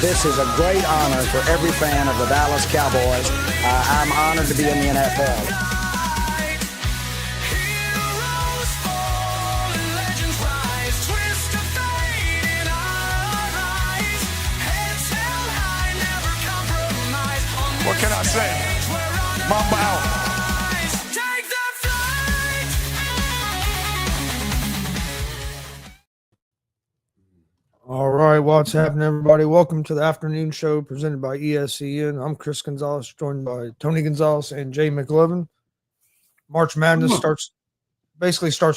This is a great honor for every fan of the Dallas Cowboys. I'm honored to be in the NFL. What can I say? Mamba out. All right, what's happening, everybody? Welcome to the afternoon show presented by ESCN. I'm Chris Gonzalez, joined by Tony Gonzalez and Jay McLovin. March Madness starts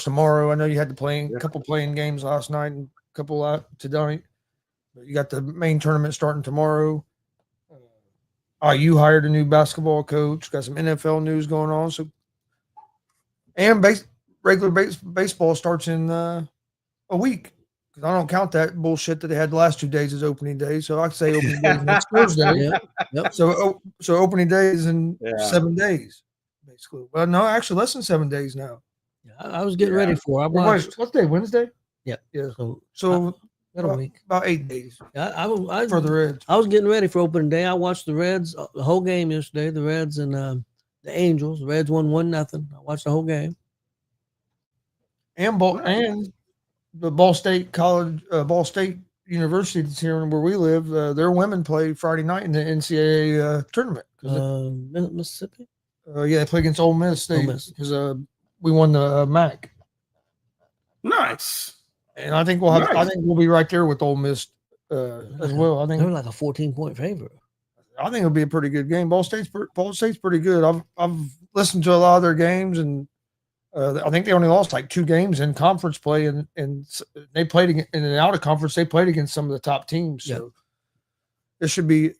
tomorrow. I know you had a couple playing games last night and a couple tonight. But you got the main tournament starting tomorrow. IU hired a new basketball coach. Got some NFL news going on. Regular baseball starts in a week. I don't count that bullshit that they had the last 2 days as opening day. So I'd say opening day is next Thursday. Yep. So opening day is in 7 days, basically. Well, no, actually less than 7 days now. Yeah, I was getting ready for it. What's day? Wednesday? Yeah. Yeah. So a week. About 8 days. I for the Reds. I was getting ready for opening day. I watched the Reds the whole game yesterday. The Reds and the Angels. The Reds won 1-0. I watched the whole game. And the Ball State University that's here where we live, their women play Friday night in the NCAA tournament. Mississippi? Yeah, they play against Ole Miss because we won the MAC. Nice. And I think we'll be right there with Ole Miss as well. I think they're like a 14-point favorite. I think it'll be a pretty good game. Ball State's pretty good. I've listened to a lot of their games, and I think they only lost like 2 games in conference play, and they played in and out of conference. They played against some of the top teams, so it should be.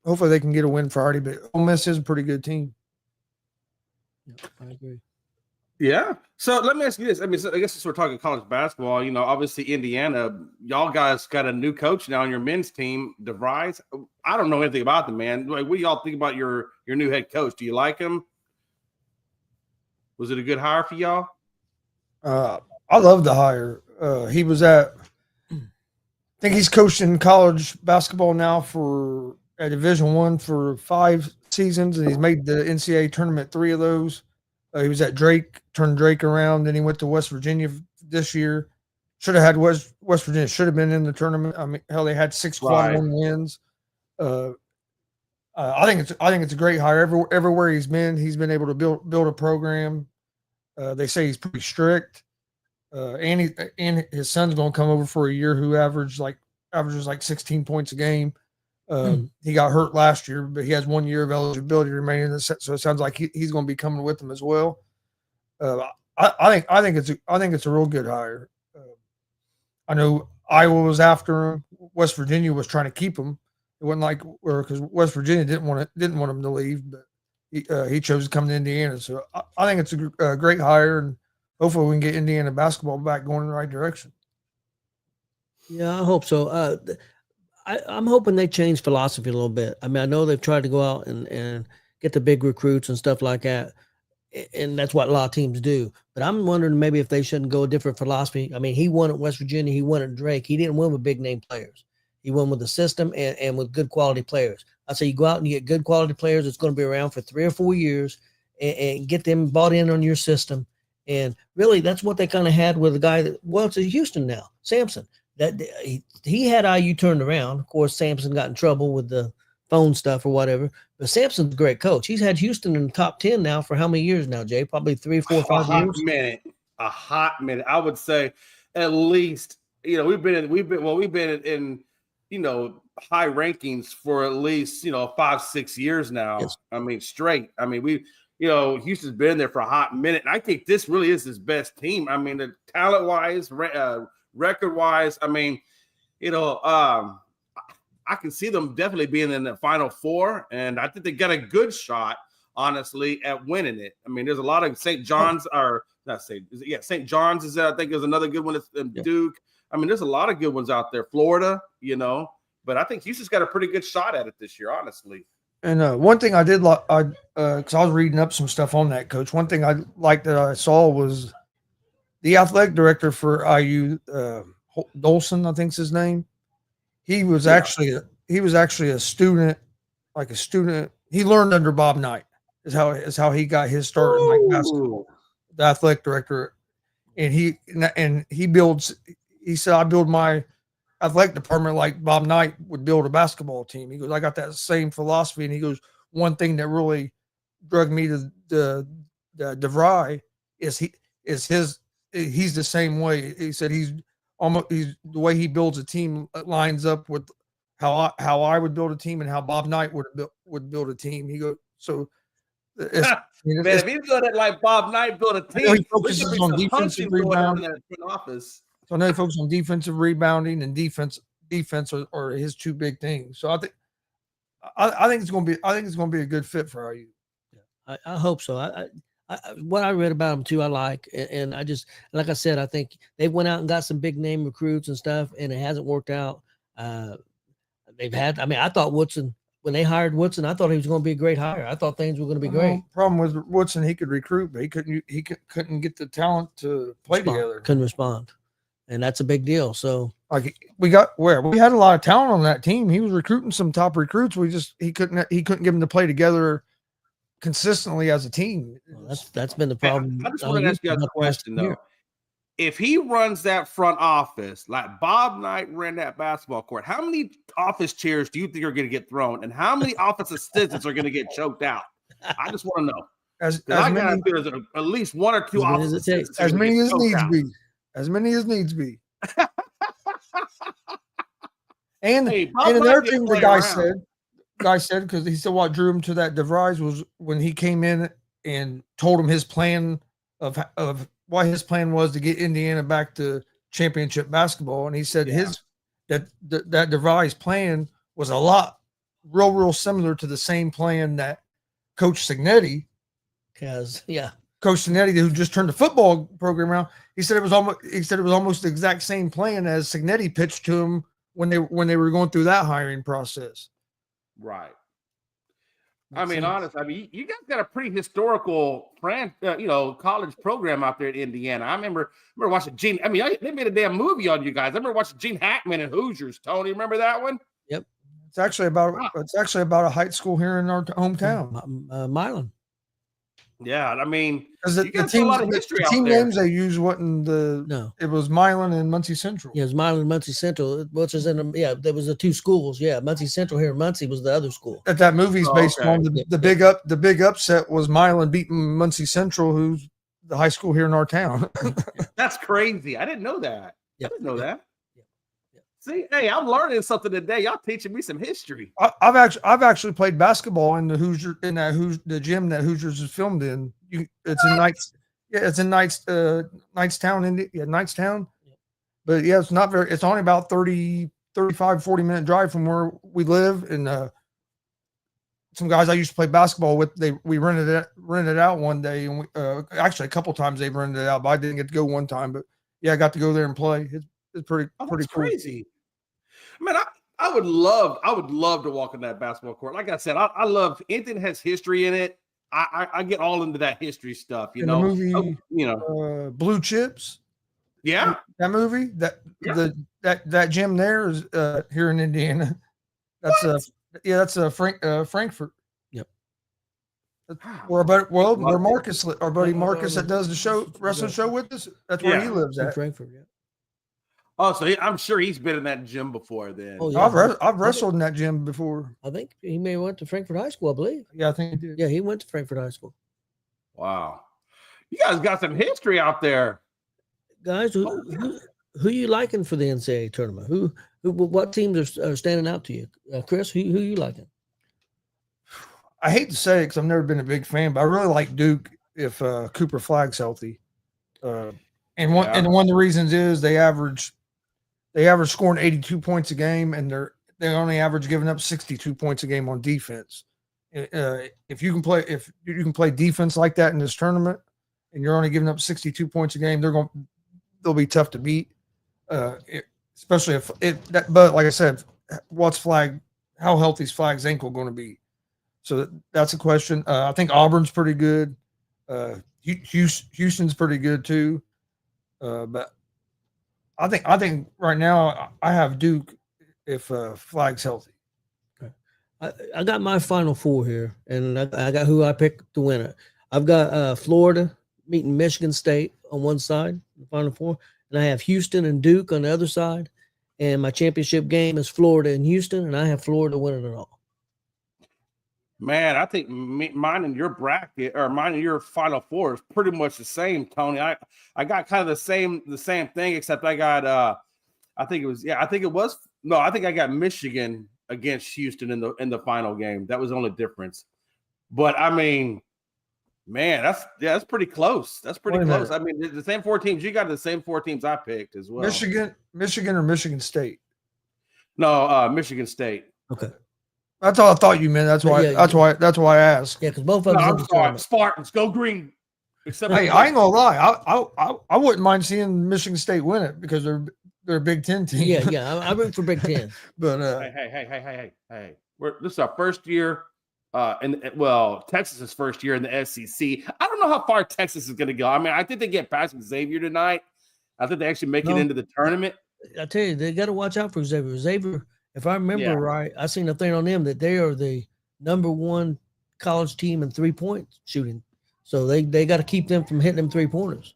Hopefully, they can get a win Friday. But Ole Miss is a pretty good team. Yep, I agree. Yeah. So let me ask you this. I mean, I guess since we're talking college basketball, obviously Indiana, y'all guys got a new coach now on your men's team, DeVries. I don't know anything about the man. Like, what do y'all think about your new head coach? Do you like him? Was it a good hire for y'all? I love the hire. He was I think he's coached in college basketball now at Division I for 5 seasons, and he's made the NCAA tournament 3 of those. He was at Drake, turned Drake around, then he went to West Virginia this year. Should have had West Virginia should have been in the tournament. I mean, hell, they had 6 quad 1 wins. I think it's a great hire. Everywhere he's been able to build a program. They say he's pretty strict, and his son's going to come over for a year who averages like 16 points a game. He got hurt last year, but he has 1 year of eligibility remaining. So it sounds like he's going to be coming with them as well. I think it's a real good hire. I know Iowa was after him. West Virginia was trying to keep him. It wasn't because West Virginia didn't want him to leave, but he chose to come to Indiana. So I think it's a great hire, and hopefully we can get Indiana basketball back going in the right direction. Yeah, I hope so. I'm hoping they change philosophy a little bit. I mean, I know they've tried to go out and get the big recruits and stuff like that, and that's what a lot of teams do. But I'm wondering maybe if they shouldn't go a different philosophy. I mean, he won at West Virginia. He won at Drake. He didn't win with big-name players. He won with the system and with good quality players. I say you go out and you get good quality players that's going to be around for 3 or 4 years and get them bought in on your system. And really, that's what they kind of had with the guy it's in Houston now, Sampson. That he had IU turned around. Of course, Sampson got in trouble with the phone stuff or whatever. But Sampson's a great coach. He's had Houston in the top 10 now for how many years now, Jay? Probably 3, 4, 5 years. A hot minute. I would say at least. We've been in high rankings for at least 5, 6 years now. Yes. I mean, straight. I mean, Houston's been there for a hot minute, and I think this really is his best team. I mean, the talent-wise, record-wise, I mean, I can see them definitely being in the Final Four, and I think they got a good shot, honestly, at winning it. I mean, there's a lot of St. John's St. John's is I think is another good one. Duke. I mean, there's a lot of good ones out there. Florida, but I think Houston's got a pretty good shot at it this year, honestly. And one thing I did like, because I was reading up some stuff on that, Coach. One thing I liked that I saw was the athletic director for IU, Dolson, I think's his name. he was Yeah. actually a student, like a student. He learned under Bob Knight. Is how he got his start in like basketball. Ooh. The athletic director, and he builds. He said, "I build my athletic department like Bob Knight would build a basketball team." He goes, "I got that same philosophy." And he goes, "One thing that really drug me to the DeVry is he's the same way." He said he's the way he builds a team lines up with how I would build a team and how Bob Knight would build a team. He goes, so it's, Man, if he's doing it like Bob Knight built a team, he focuses on defensive rebound. Office. So I know he focuses on defensive rebounding and defense are his two big things. So I think it's going to be a good fit for IU. I hope so. I what I read about them too, I like, and I just, like I said, I think they went out and got some big name recruits and stuff, and it hasn't worked out. They've had, I mean, I thought Woodson, when they hired Woodson, I thought he was going to be a great hire. I thought things were going to be great. Problem with Woodson, he could recruit, but he couldn't get the talent to play together. Couldn't respond, and that's a big deal. So like we had a lot of talent on that team. He was recruiting some top recruits. He couldn't get them to play together consistently as a team. Well, that's been the problem. I just want to ask you guys a question though. If he runs that front office like Bob Knight ran that basketball court, how many office chairs do you think are going to get thrown, and how many office assistants are going to get choked out? I just want to know. As many, there's at least one or two office assistants. As many as needs be. As many as needs be. And another thing the guy said, because he said what drew him to that DeVries was when he came in and told him his plan of what his plan was to get Indiana back to championship basketball. And he said that DeVries plan was a lot real similar to the same plan that Coach Signetti Coach Signetti, who just turned the football program around. He said it was almost the exact same plan as Signetti pitched to him when they were going through that hiring process. Right. I mean, honestly, you guys got a pretty historical college program out there in Indiana. I remember watching Gene. I mean, they made a damn movie on you guys. I remember watching Gene Hackman and Hoosiers. Tony, remember that one? Yep. It's actually about a high school here in our hometown, Milan. Yeah, I mean, the team, a lot of history the team names they used wasn't it was Milan and Muncie Central. Yeah, it was Milan and Muncie Central. There was the two schools. Yeah, Muncie Central here. Muncie was the other school. That movie's based on the big upset was Milan beating Muncie Central, who's the high school here in our town. That's crazy. I didn't know that. Yep. I didn't know that. See, hey, I'm learning something today. Y'all teaching me some history. I've actually played basketball in the the gym that Hoosiers is filmed in. It's in Knightstown, Knightstown. But yeah, it's not very. It's only about 40 minute drive from where we live. And some guys I used to play basketball with, we rented it out one day, and actually a couple times they've rented it out, but I didn't get to go one time. But yeah, I got to go there and play. It's pretty cool. Crazy. Man, I would love to walk in that basketball court. Like I said, I love anything that has history in it. I get all into that history stuff. The movie, Blue Chips. Yeah, that movie. That gym there is here in Indiana. That's Frankfurt. Yep. Where Marcus, our buddy Marcus, that does the wrestling show with us. That's where he lives at. Frankfurt. Yeah. Oh, so I'm sure he's been in that gym before then. Oh, yeah. I've wrestled in that gym before. I think he may have went to Frankfurt High School, I believe. Yeah, I think he did. Yeah, he went to Frankfurt High School. Wow. You guys got some history out there. Guys, who you liking for the NCAA tournament? What teams are standing out to you? Chris, who you liking? I hate to say it because I've never been a big fan, but I really like Duke if Cooper Flagg's healthy. And one of the reasons is they average scoring 82 points a game, and they only average giving up 62 points a game on defense. If you can play defense like that in this tournament, and you're only giving up 62 points a game, they'll be tough to beat. Especially but like I said, how healthy is Flagg's ankle going to be? So that's a question. I think Auburn's pretty good. Houston's pretty good too. But I think right now I have Duke if Flag's healthy. I got my Final Four here, and I got who I picked to win it. I've got Florida meeting Michigan State on one side, the Final Four, and I have Houston and Duke on the other side. And my championship game is Florida and Houston, and I have Florida winning it all. Man, I think mine and your bracket or mine and your Final Four is pretty much the same, Tony. I got kind of the same thing, except I got I think I got Michigan against Houston in the final game. That was the only difference. But I mean, man, that's pretty close. That's pretty close. I mean, the same 4 teams. You got the same 4 teams I picked as well. Michigan or Michigan State? No, Michigan State. Okay. That's all I thought you meant. That's why I asked. Yeah, because both of them. I'm sorry. Spartans, go green. Except hey, I ain't gonna lie. I wouldn't mind seeing Michigan State win it because they're a Big Ten team. Yeah. I root for Big Ten. But hey. This is our first year. Texas's first year in the SEC. I don't know how far Texas is going to go. I mean, I think they get past Xavier tonight. I think they actually make it into the tournament. I tell you, they got to watch out for Xavier. Xavier, if I remember right, I seen a thing on them that they are the #1 college team in 3-point shooting. So they got to keep them from hitting them 3-pointers.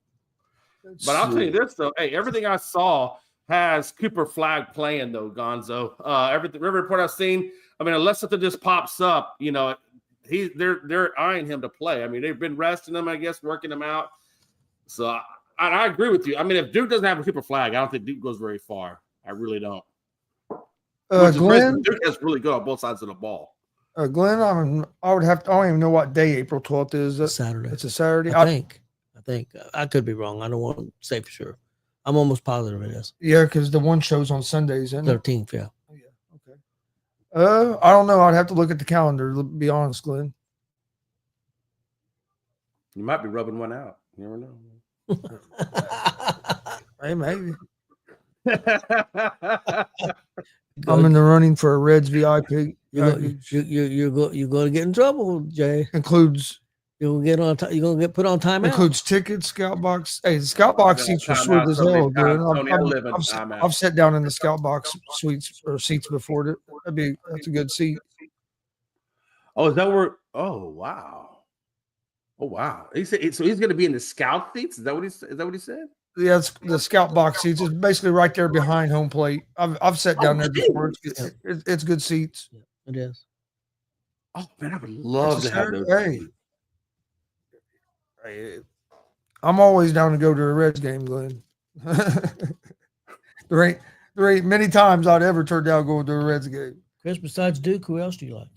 But I'll tell you this though, hey, everything I saw has Cooper Flag playing though, Gonzo. Every report I've seen, I mean, unless something just pops up, you know, they're eyeing him to play. I mean, they've been resting him, I guess, working him out. So I agree with you. I mean, if Duke doesn't have a Cooper Flag, I don't think Duke goes very far. I really don't. Glenn, Duke is really good on both sides of the ball. Glenn, I don't even know what day April 12th is. Saturday. It's a Saturday. I think I could be wrong. I don't want to say for sure. I'm almost positive it is. Yeah, because the one show's on Sundays, isn't it? 13th, yeah. Oh, yeah. Okay. I don't know. I'd have to look at the calendar, to be honest, Glenn. You might be rubbing one out. You never know. Hey, maybe. I'm in the running for a Reds VIP. You're going to get in trouble, Jay. Includes You're gonna get put on timeout. includes tickets, scout box. Hey, the scout box seats are sweet as hell, dude. I've sat down in the scout box suites or seats before. That's a good seat. Oh, is that where? Oh, wow. Oh, wow. He said so. He's going to be in the scout seats. Is that what he said? Yeah, it's the scout box seats. It's basically right there behind home plate. I've sat down there before. It's good seats. Yeah, it is. Oh man, I would love to have those. Hey, I'm always down to go to a Reds game, Glenn. there ain't many times I'd ever turn down going to a Reds game. Chris, besides Duke, who else do you like?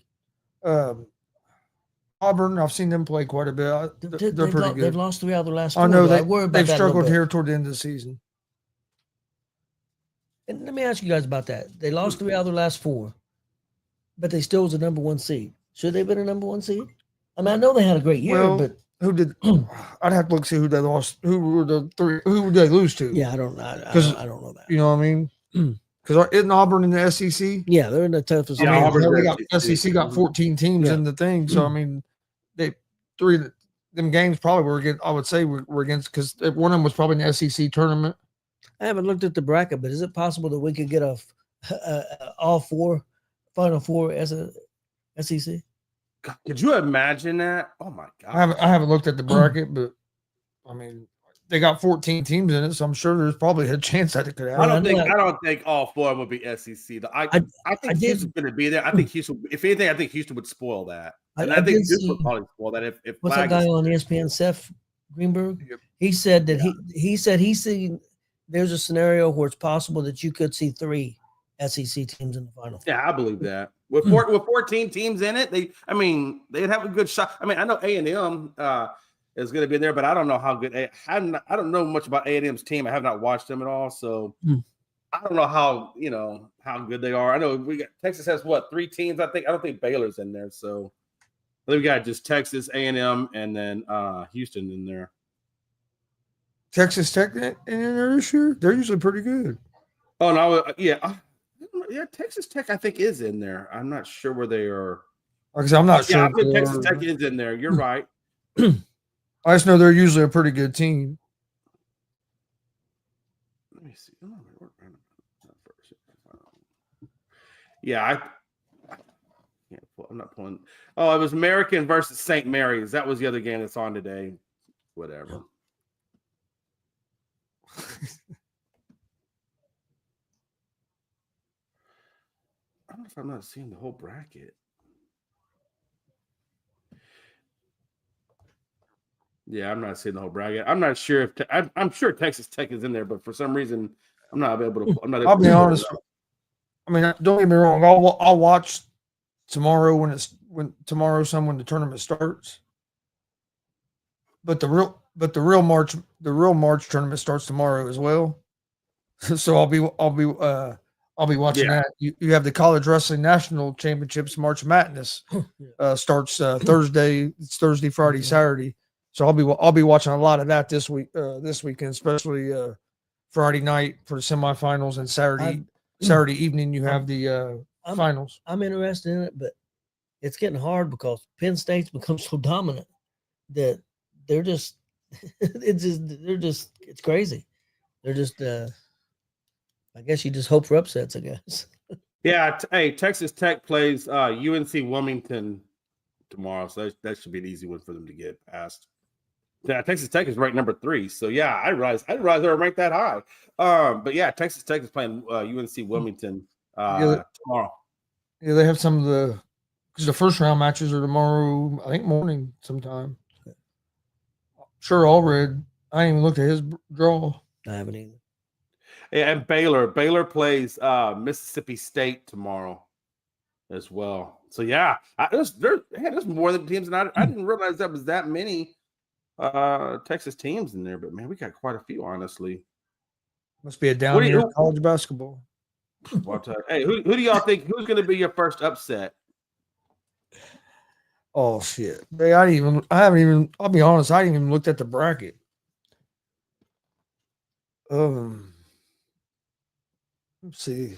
Auburn, I've seen them play quite a bit. They're pretty good. They've lost 3 out of the last 4. I know they've struggled here toward the end of the season. And let me ask you guys about that. They lost 3 out of the last 4, but they still was a #1 seed. Should they have been a #1 seed? I mean, I know they had a great year, but who did? I'd have to look see who they lost. Who were the 3? Who did they lose to? Yeah, I don't know that. You know what I mean? Because isn't Auburn in the SEC? Yeah, they're in the toughest. Yeah, SEC got 14 teams in the thing. So I mean, they 3 of them games probably were against. I would say were against because one of them was probably in the SEC tournament. I haven't looked at the bracket, but is it possible that we could get all 4 Final Four as a SEC? God, could you imagine that? Oh my god! I haven't looked at the bracket, but I mean, they got 14 teams in it, so I'm sure there's probably a chance that it could happen. I don't think all 4 would be SEC. I think Houston's going to be there. I think Houston. If anything, I think Houston would spoil that. And I think Houston would probably spoil that if what's that guy on ESPN, Seth Greenberg? Yep. He said that he said he's seen there's a scenario where it's possible that you could see 3 SEC teams in the final. Yeah, I believe that. With 14 teams in it, they'd have a good shot. I mean, I know A&M is going to be there, but I don't know how good. I don't know much about A&M's team. I have not watched them at all, so I don't know how good they are. I know Texas has 3 teams. I don't think Baylor's in there, so I think we got just Texas, A&M, and then Houston in there. Texas Tech in there this year? They're usually pretty good. Oh no, yeah. Texas Tech, I think, is in there. I'm not sure where they are. Because I'm not sure. Yeah, I think Texas Tech is in there. You're right. I just know they're usually a pretty good team. Let me see. Yeah, I'm not pulling. Oh, it was American versus St. Mary's. That was the other game that's on today. Whatever. I don't know if I'm not seeing the whole bracket. Yeah, I'm not seeing the whole bracket. I'm not sure if I'm sure Texas Tech is in there, but for some reason I'm not able to. I'm not. I'll be honest. I mean, don't get me wrong. I'll watch tomorrow when the tournament starts. But the real March tournament starts tomorrow as well. So I'll be watching that. You have the College Wrestling National Championships March Madness starts Thursday. It's Thursday, Friday, Saturday. So I'll be watching a lot of that this weekend, especially Friday night for the semifinals and Saturday evening you have the finals. I'm interested in it, but it's getting hard because Penn State's become so dominant that they're just it's crazy. They're just I guess you just hope for upsets, I guess. Yeah. Hey, Texas Tech plays UNC Wilmington tomorrow, so that should be an easy one for them to get past. Yeah, Texas Tech is ranked number 3. So yeah, I realized they were ranked that high. But yeah, Texas Tech is playing UNC Wilmington tomorrow. Yeah, they have some of because the first round matches are tomorrow, I think morning sometime. Sure, Allred. I didn't even look at his draw. I haven't either. Yeah, and Baylor plays Mississippi State tomorrow as well. So yeah, there's more than teams, and I didn't realize that was that many Texas teams in there. But man, we got quite a few, honestly. Must be a down year in college basketball. Hey, who do y'all think who's going to be your first upset? Oh shit! I'll be honest, I haven't even looked at the bracket. Let's see.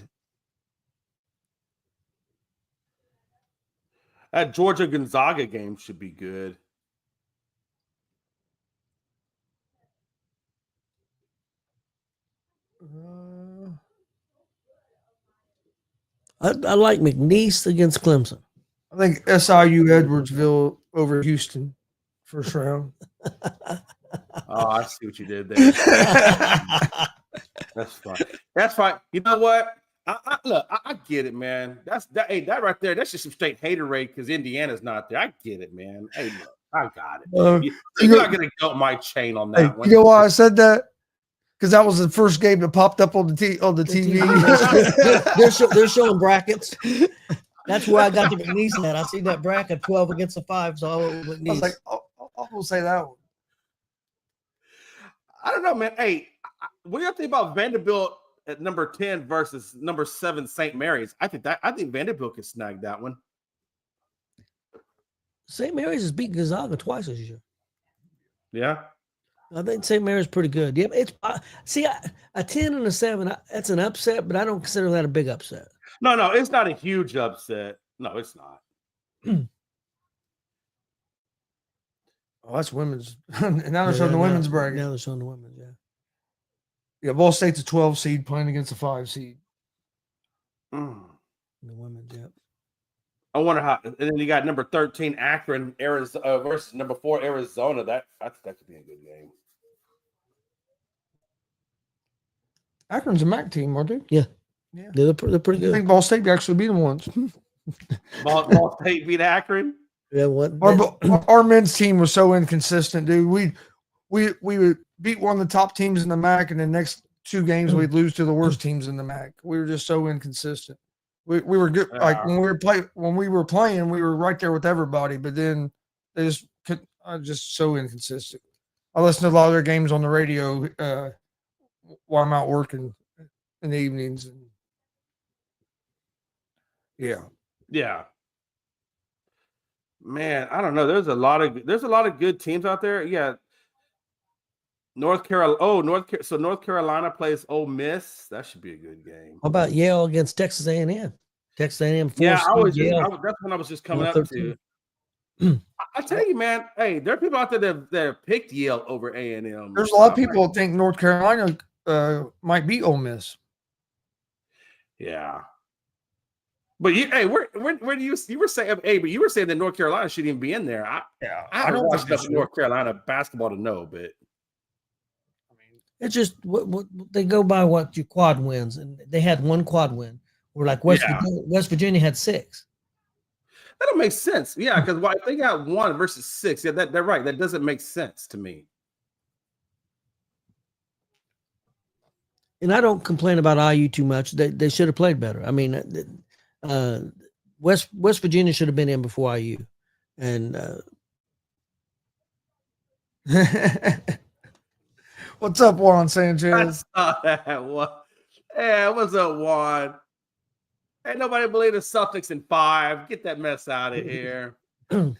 That Georgia Gonzaga game should be good. I like McNeese against Clemson. I think SIU Edwardsville over Houston, first round. Oh, I see what you did there. That's fine. That's fine. You know what? I get it, man. That right there. That's just some straight haterade because Indiana's not there. I get it, man. Hey, look, I got it. You're not gonna go my chain on that one. You know why I said that? Because that was the first game that popped up on the TV. They're showing brackets. That's where I got the McNeese at. I see that bracket 12 against the 5. So I was like, I'll say that one. I don't know, man. Hey, what do you think about Vanderbilt at number 10 versus number 7 St. Mary's? I think Vanderbilt can snag that one. St. Mary's has beaten Gonzaga twice this year. Yeah. I think St. Mary's pretty good. Yeah, it's a 10 and a 7. That's an upset, but I don't consider that a big upset. No, it's not a huge upset. No, it's not. Oh, that's women's. And now they're showing the women's bracket. Now they're showing the women's, yeah. Yeah, Ball State's a 12 seed playing against a 5 seed. The women's, yeah. I wonder how. And then you got number 13 Akron, Arizona versus number 4 Arizona. I think that could be a good game. Akron's a MAC team, aren't they? Yeah. They're pretty good. I think Ball State actually beat them once. Ball State beat Akron. Yeah, what? Our men's team was so inconsistent, dude. We would beat one of the top teams in the MAC, and the next 2 games we'd lose to the worst teams in the MAC. We were just so inconsistent. We were good. Like when we were playing, we were right there with everybody. But then they just so inconsistent. I listen to a lot of their games on the radio while I'm out working in the evenings. And yeah. Man, I don't know. There's a lot of good teams out there. Yeah. North Carolina plays Ole Miss. That should be a good game. How about Yale against Texas A&M? Texas A&M. Yeah, that's when I was just coming up to. I tell you, man. Hey, there are people out there that have picked Yale over A&M. There's a lot of people that think North Carolina might beat Ole Miss. Yeah. But where do you were saying? Hey, but you were saying that North Carolina shouldn't even be in there. I haven't watched enough North Carolina basketball to know, but I mean, it's just what they go by what your quad wins, and they had one quad win. Where like West Virginia had 6. That don't make sense. Yeah, because if they got 1 versus 6, yeah, they're right. That doesn't make sense to me. And I don't complain about IU too much. They should have played better. I mean, West Virginia should have been in before IU. And what's up, Juan Sanchez? I saw that one. Hey, what's up, Juan? Ain't nobody believe the Celtics in 5. Get that mess out of here. You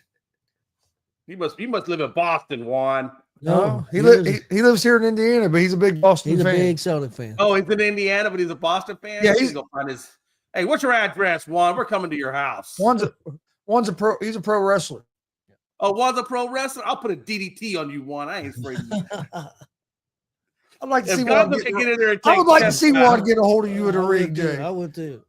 must live in Boston, Juan. No, he lives here in Indiana, but he's a big Boston fan. He's a big Celtic fan. Oh, he's in Indiana, but he's a Boston fan. Yeah, he's gonna find his. Hey, what's your address, Juan? We're coming to your house. One's a pro. He's a pro wrestler. Oh, Juan's a pro wrestler. I'll put a DDT on you, Juan. I ain't afraid of you. I'd like to see Juan. Juan Get in there and I would like to see Juan get a hold of you at a ring, Jay. I would too.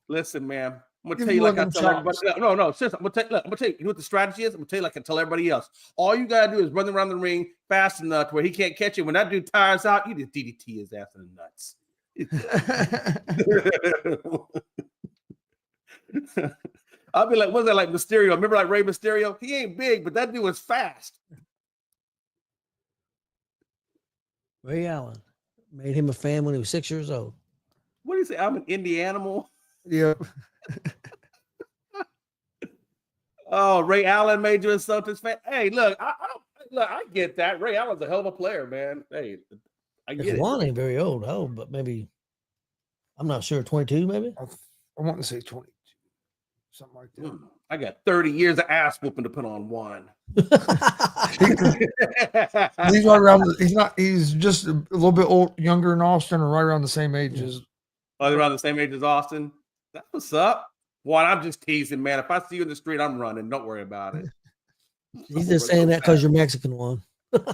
Listen, man. I'm gonna tell you like I tell everybody. No. Seriously, I'm gonna tell you. You know what the strategy is? I'm gonna tell you like I tell everybody else. All you gotta do is run around the ring fast enough to where he can't catch you. When that dude tires out, you just DDT his ass in the nuts. I'll be like, what's that like Mysterio? Remember like Rey Mysterio? He ain't big, but that dude was fast. Ray Allen made him a fan when he was 6 years old. What do you say? I'm an Indianimal. Yep. Oh, Ray Allen made you a Celtics fan. Hey, look, I get that. Ray Allen's a hell of a player, man. Hey, I get it. Juan ain't very old, but maybe I'm not sure. 22, maybe. I want to say 22, something like that. I got 30 years of ass whooping to put on one. He's right around. He's just a little bit younger than Austin, or right around the same age as. Oh, they're around the same age as Austin. That's what's up. Juan, I'm just teasing, man. If I see you in the street, I'm running. Don't worry about it. He's just saying that because you're Mexican, Juan. Don't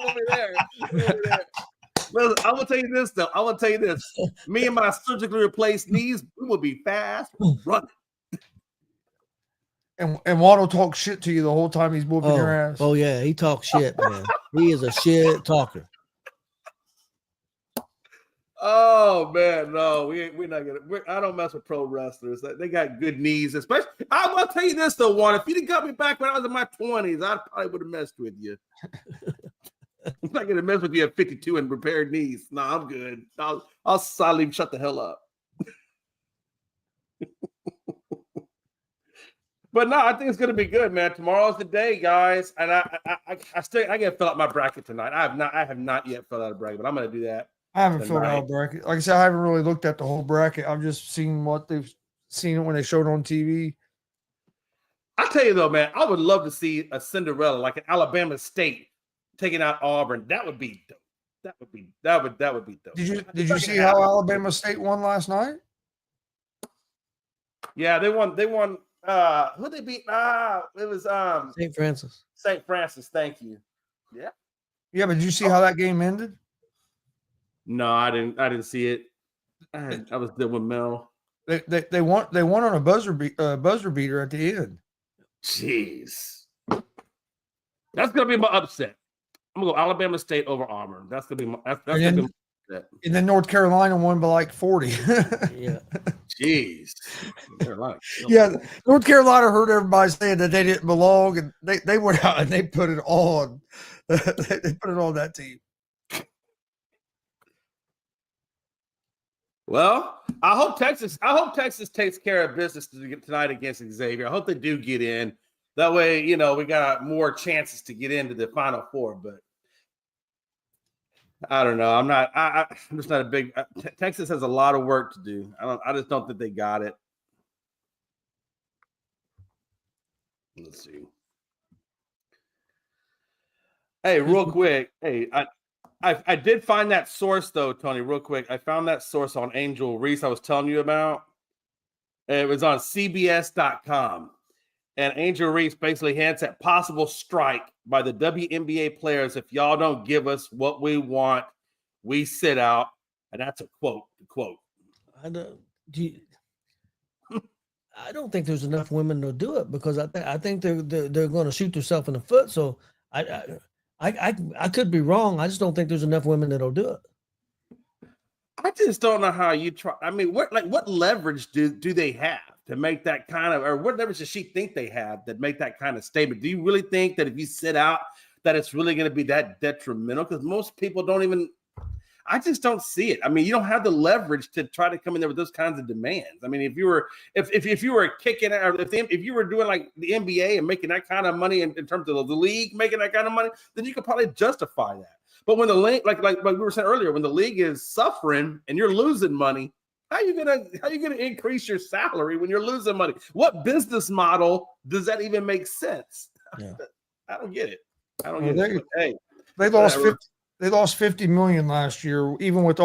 over there. Listen, I'm gonna tell you this though. I'm gonna tell you this. Me and my surgically replaced knees, we will be fast running. And Waddle talks shit to you the whole time he's whooping your ass. Oh yeah, he talks shit, man. He is a shit talker. Oh man, no, we're not gonna. I don't mess with pro wrestlers. They got good knees, especially. I'm gonna tell you this though, Juan. If you'd got me back when I was in my 20s, I probably would have messed with you. I'm not gonna mess with you at 52 and repaired knees. No, I'm good. I'll silently shut the hell up. But no, I think it's gonna be good, man. Tomorrow's the day, guys, and I gotta fill out my bracket tonight. I have not yet filled out a bracket, but I'm gonna do that. I haven't filled out a bracket. Like I said, I haven't really looked at the whole bracket. I've just seen what they've seen it when they showed it on TV. I tell you though, man, I would love to see a Cinderella, like an Alabama State taking out Auburn. That would be dope. That would be dope. Did you see how Alabama State won last night? Yeah, they won. Who they beat? It was St. Francis. St. Francis, thank you. Yeah. Yeah, but did you see how that game ended? No, I didn't see it. I was there with Mel. They won on a buzzer beater at the end. Jeez. That's gonna be my upset. I'm gonna go Alabama State over Auburn. That's gonna be my gonna be my upset. And then North Carolina won by like 40. Yeah. Jeez. Yeah, North Carolina heard everybody saying that they didn't belong, and they went out and they put it on. They put it on that team. Well, I hope Texas takes care of business tonight against Xavier. I hope they do get in. That way, we got more chances to get into the Final Four. But I don't know. I'm just not a big. Texas has a lot of work to do. I just don't think they got it. Let's see. Hey, real quick. Hey, I did find that source though, Tony. Real quick, I found that source on Angel Reese I was telling you about. It was on CBS.com, and Angel Reese basically hints at possible strike by the WNBA players if y'all don't give us what we want, we sit out, and that's a quote. I don't. Do you, I don't think there's enough women to do it because I think they're going to shoot themselves in the foot. So I could be wrong. I just don't think there's enough women that'll do it. I just don't know how you try. I mean, what leverage do they have to make that kind of, or what leverage does she think they have that make that kind of statement? Do you really think that if you sit out, that it's really going to be that detrimental? Because most people don't even. I just don't see it. I mean, you don't have the leverage to try to come in there with those kinds of demands. I mean, if you were kicking out, if you were doing like the NBA and making that kind of money in terms of the league making that kind of money, then you could probably justify that. But when the league, like we were saying earlier, when the league is suffering and you're losing money, how are you gonna increase your salary when you're losing money? What business model does that even make sense? Yeah. I don't get it. I don't get it. But, hey, They lost 50. They lost 50 million last year, even with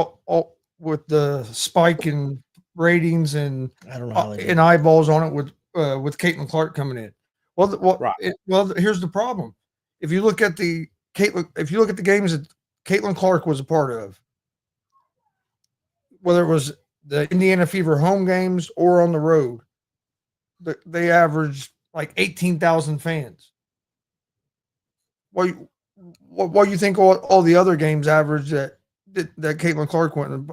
with the spike in ratings and I don't know how they did and eyeballs on it with Caitlin Clark coming in. Well, here's the problem. If you look at the games that Caitlin Clark was a part of, whether it was the Indiana Fever home games or on the road, they averaged like 18,000 fans. What do you think all the other games average that Caitlin Clark wouldn't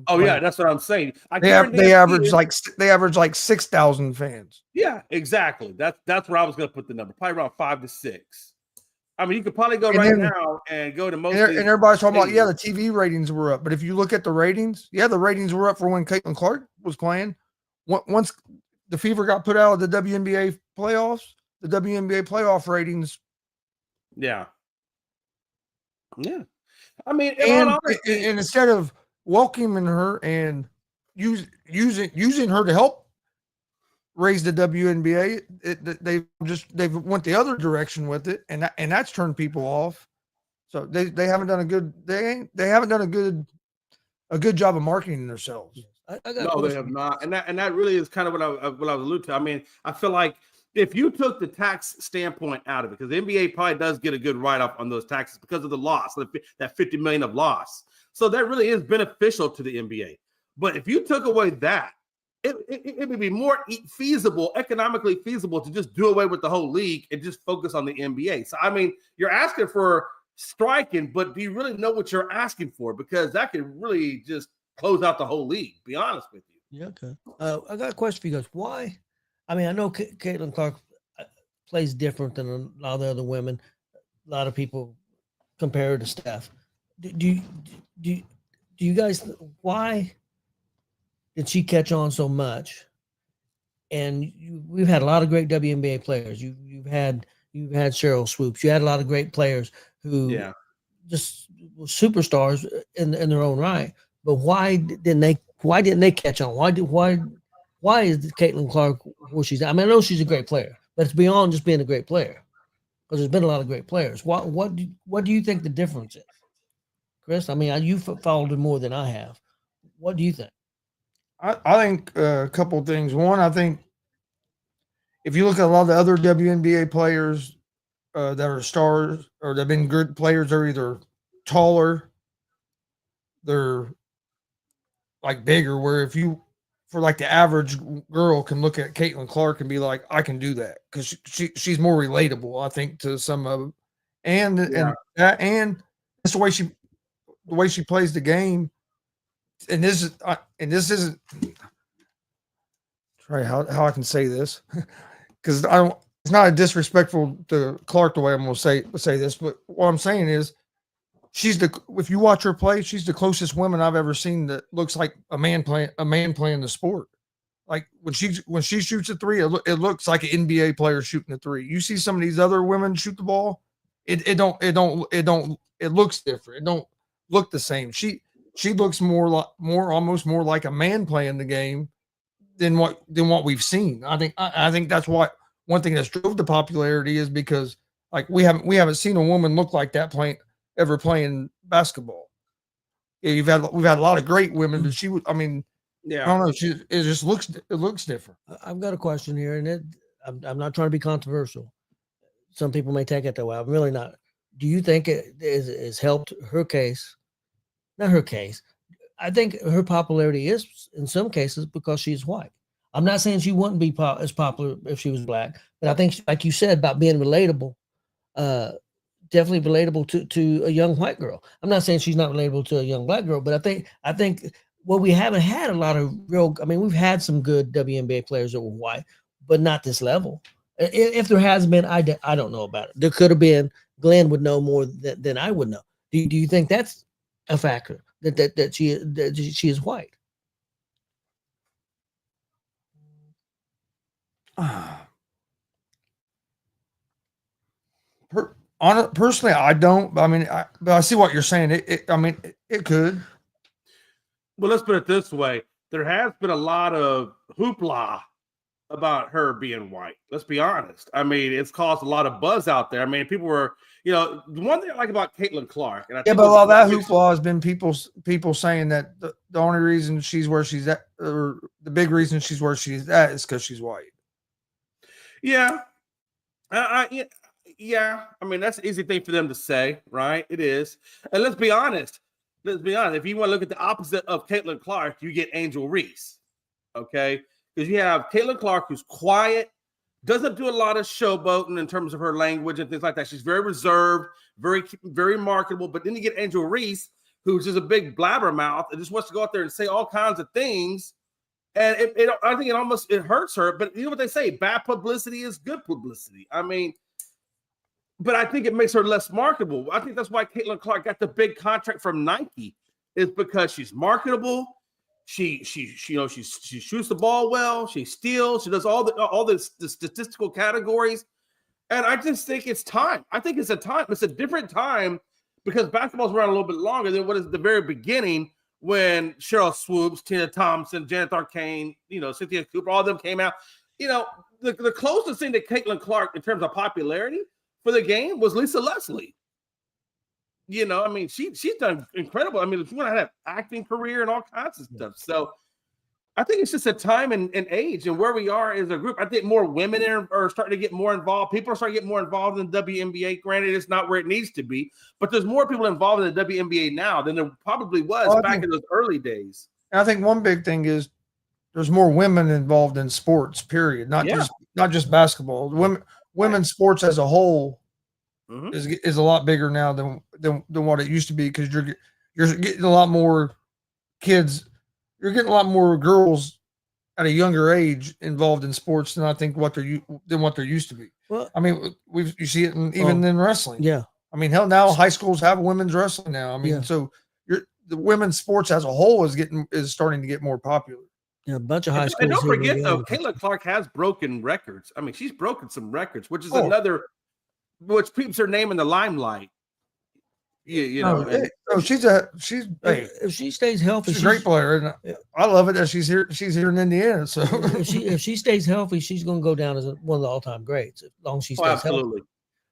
oh play? yeah, that's what I'm saying. They average like 6,000 fans. Yeah, exactly. That's where I was going to put the number, probably around 5 to 6. I mean, you could probably go now and go to most. And everybody's talking about the TV ratings were up, but if you look at the ratings, the ratings were up for when Caitlin Clark was playing. Once the Fever got put out of the WNBA playoffs, the WNBA playoff ratings. Yeah. I mean, and instead of welcoming her and using her to help raise the WNBA, they've went the other direction with it, and that's turned people off. So they haven't done a good job of marketing themselves. No, they have not, and that really is kind of what I was alluding to. I mean, I feel like if you took the tax standpoint out of it, because the NBA probably does get a good write-off on those taxes because of the loss, that $50 million of loss. So that really is beneficial to the NBA. But if you took away that, it would be more feasible, economically feasible to just do away with the whole league and just focus on the NBA. So, I mean, you're asking for striking, but do you really know what you're asking for? Because that could really just close out the whole league, be honest with you. Yeah, okay. I got a question for you guys. Why? I mean, I know Caitlin Clark plays different than a lot of the other women. A lot of people compare her to Steph. Do you guys, why did she catch on so much? And we've had a lot of great WNBA players. You've had Cheryl Swoops. You had a lot of great players who just were superstars in their own right. But why didn't they catch on? Why is Caitlin Clark where she's at? I mean, I know she's a great player, but it's beyond just being a great player because there's been a lot of great players. What do you think the difference is, Chris? I mean, you've followed it more than I have. What do you think? I think a couple of things. One, I think if you look at a lot of the other WNBA players that are stars or that have been good players, they're either taller, they're like bigger, where if you, for like the average girl can look at Caitlin Clark and be like, I can do that because she's more relatable, I think, to some of them. And that's the way she plays the game. And this isn't try how I can say this because it's not a disrespectful to Clark the way I'm going to say this, but what I'm saying is if you watch her play, she's the closest woman I've ever seen that looks like a man playing the sport. Like when she shoots a three, it looks like an NBA player shooting a three. You see some of these other women shoot the ball, it looks different. It don't look the same. She looks almost more like a man playing the game than what we've seen. I think that's what one thing that's drove the popularity is because like we haven't seen a woman look like that ever playing basketball. Yeah, we've had a lot of great women, but I don't know. It looks different. I've got a question here, and I'm not trying to be controversial. Some people may take it that way. I'm really not. Do you think it has helped her case? Not her case. I think her popularity is in some cases because she's white. I'm not saying she wouldn't be as popular if she was black, but I think, like you said about being relatable, definitely relatable to a young white girl. I'm not saying she's not relatable to a young black girl, but I think we haven't had a lot of real. I mean, we've had some good WNBA players that were white, but not this level. If there has been, I don't know about it. There could have been. Glenn would know more than I would know. Do you think that's a factor that she is white? Personally, I don't. I mean, but I see what you're saying. It could. Well, let's put it this way: there has been a lot of hoopla about her being white. Let's be honest. I mean, it's caused a lot of buzz out there. I mean, people were, the one thing I like about Caitlin Clark, and I think but a lot of that hoopla has been people saying that the only reason she's where she's at, or the big reason she's where she's at, is because she's white. Yeah. Yeah. I mean, that's an easy thing for them to say, right? It is. And let's be honest. If you want to look at the opposite of Caitlin Clark, you get Angel Reese. Okay. Because you have Caitlin Clark, who's quiet, doesn't do a lot of showboating in terms of her language and things like that. She's very reserved, very, very marketable. But then you get Angel Reese, who's just a big blabbermouth and just wants to go out there and say all kinds of things. And I think it hurts her. But you know what they say? Bad publicity is good publicity. I mean, but I think it makes her less marketable. I think that's why Caitlin Clark got the big contract from Nike, is because she's marketable. She shoots the ball well. She steals. She does all the statistical categories. And I just think it's time. I think it's a time. It's a different time because basketball's around a little bit longer than what is the very beginning when Cheryl Swoops, Tina Thompson, Janet Arcane, Cynthia Cooper, all of them came out. The closest thing to Caitlin Clark in terms of popularity for the game was Lisa Leslie. I mean, she's done incredible. I mean, if you want to have an acting career and all kinds of stuff. So I think it's just a time and age and where we are as a group. I think more women are starting to get more involved. People are starting to get more involved in the WNBA. Granted, it's not where it needs to be, but there's more people involved in the WNBA now than there probably was back in those early days. And I think one big thing is there's more women involved in sports, period. Not just basketball. Women's sports as a whole is a lot bigger now than what it used to be, because you're getting a lot more kids. You're getting a lot more girls at a younger age involved in sports than I think what they're used to be. Well, I mean, you see it even in wrestling. Yeah. I mean, hell, now high schools have women's wrestling now. I mean, so the women's sports as a whole is starting to get more popular. Yeah, a bunch of high schools. And don't forget though, Caitlin Clark has broken records. I mean, she's broken some records, which is another, which keeps her name in the limelight. If she stays healthy, she's a great player, and I love it that she's here. She's here in Indiana, so if she stays healthy, she's going to go down as one of the all-time greats as long as she stays healthy.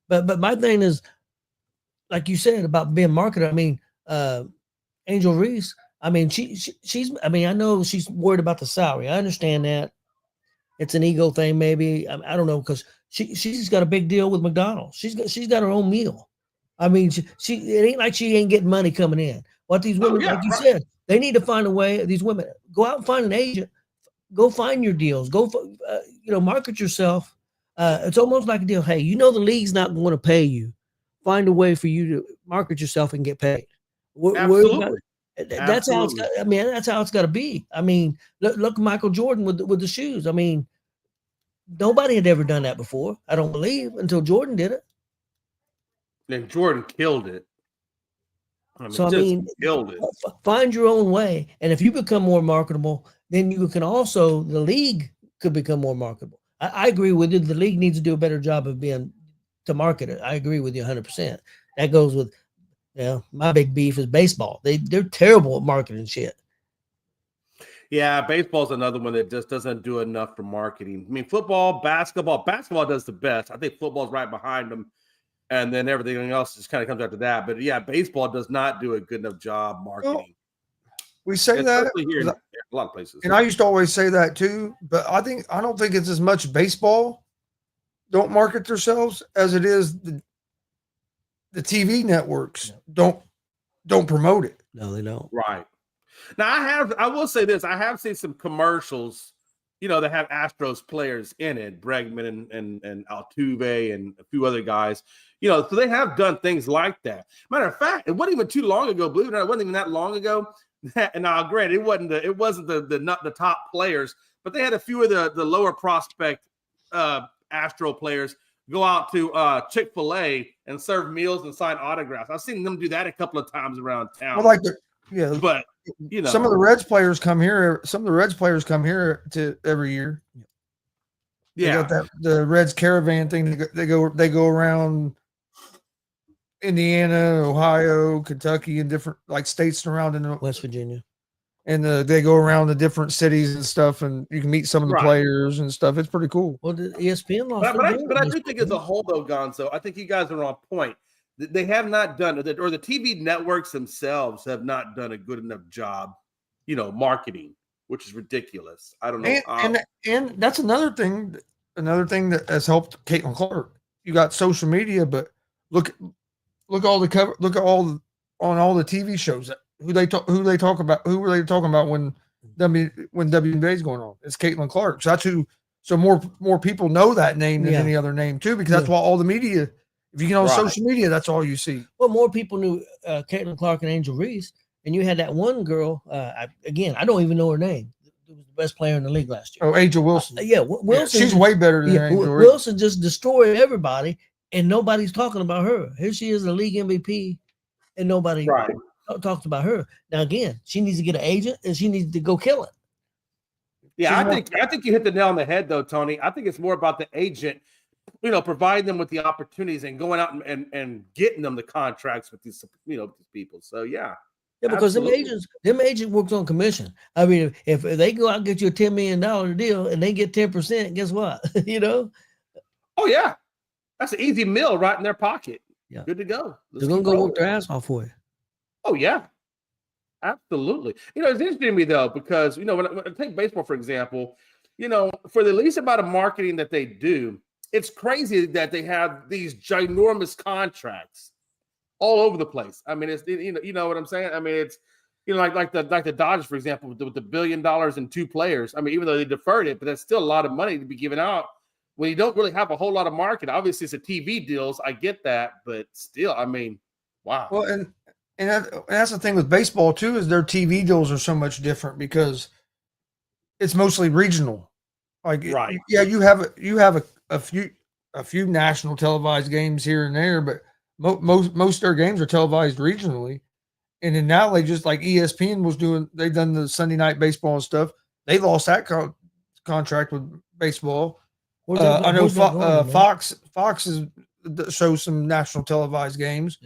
But my thing is, like you said about being marketed. I mean, Angel Reese. I mean, she's. I mean, I know she's worried about the salary. I understand that. It's an ego thing, maybe. I don't know, because she's got a big deal with McDonald's. She's got her own meal. I mean, it ain't like she ain't getting money coming in. What these women, like you said, they need to find a way. These women, go out and find an agent. Go find your deals. Go, market yourself. It's almost like a deal. Hey, the league's not going to pay you. Find a way for you to market yourself and get paid. Absolutely. That's how it's got. I mean, that's how it's got to be. I mean, look at Michael Jordan with the shoes. I mean, nobody had ever done that before. I don't believe, until Jordan did it. And Jordan killed it. Killed it. Find your own way. And if you become more marketable, then you can also, the league could become more marketable. I agree with you. The league needs to do a better job of to market it. I agree with you 100%. That goes with, my big beef is baseball. They're terrible at marketing shit. Yeah, baseball's another one that just doesn't do enough for marketing. I mean, football, basketball does the best. I think football's right behind them. And then everything else just kind of comes after that. But yeah, baseball does not do a good enough job marketing. Well, we say that here in a lot of places. And I used to always say that too, but I don't think it's as much baseball don't market themselves as it is the TV networks don't promote it. No, they don't. Right. Now I will say this: I have seen some commercials, that have Astros players in it, Bregman and Altuve and a few other guys. So they have done things like that. Matter of fact, it wasn't even too long ago. Believe it or not, it wasn't even that long ago. And now, granted, it wasn't the not the top players, but they had a few of the lower prospect Astro players go out to Chick-fil-A and serve meals and sign autographs. I've seen them do that a couple of times around town. Well, but some of the Reds players come here. Some of the Reds players come here to every year. Yeah, they got the Reds caravan thing. They go around Indiana, Ohio, Kentucky, and different states surrounding West Virginia. And they go around the different cities and stuff, and you can meet some of the players and stuff. It's pretty cool. Well, the ESPN lost. But I do think as a whole, though, Gonzo, I think you guys are on point. They have not done it, or the TV networks themselves have not done a good enough job, marketing, which is ridiculous. I don't know. And that's another thing that has helped Caitlin Clark. You got social media, but look all the cover. Look at on all the TV shows who they talk about. Who were they talking about when WNBA is going on? It's Caitlin Clark. So that's who. So more people know that name than any other name too, because that's why all the media. If you get on social media, that's all you see. Well, more people knew Caitlin Clark and Angel Reese, and you had that one girl. I don't even know her name. Who was the best player in the league last year? Oh, Angel Wilson. Wilson. She's way better than Angel Reese. Wilson just destroyed everybody, and nobody's talking about her. Here she is, a league MVP, and nobody talks about her. Now, again, she needs to get an agent, and she needs to go kill it. Yeah, I think you hit the nail on the head, though, Tony. I think it's more about the agent. Providing them with the opportunities and going out and getting them the contracts with these, these people. So yeah, because them agents works on commission. I mean, if they go out and get you a $10 million deal and they get 10%, guess what? Oh yeah, that's an easy meal right in their pocket. Yeah, good to go. They're gonna go work their ass off for you. Oh yeah, absolutely. It's interesting to me though, because when I take baseball for example, for the least amount of marketing that they do. It's crazy that they have these ginormous contracts all over the place. I mean, it's you know what I'm saying. I mean, it's like the Dodgers, for example, with the $1 billion and 2 players. I mean, even though they deferred it, but that's still a lot of money to be given out when you don't really have a whole lot of market. Obviously, it's a TV deals. I get that, but still, I mean, wow. Well, and that's the thing with baseball too, is their TV deals are so much different because it's mostly regional. Yeah, you have a few national televised games here and there, but most of their games are televised regionally. And then now they just like ESPN they've done the Sunday night baseball and stuff. They lost that contract with baseball. I know Fox shows some national televised games,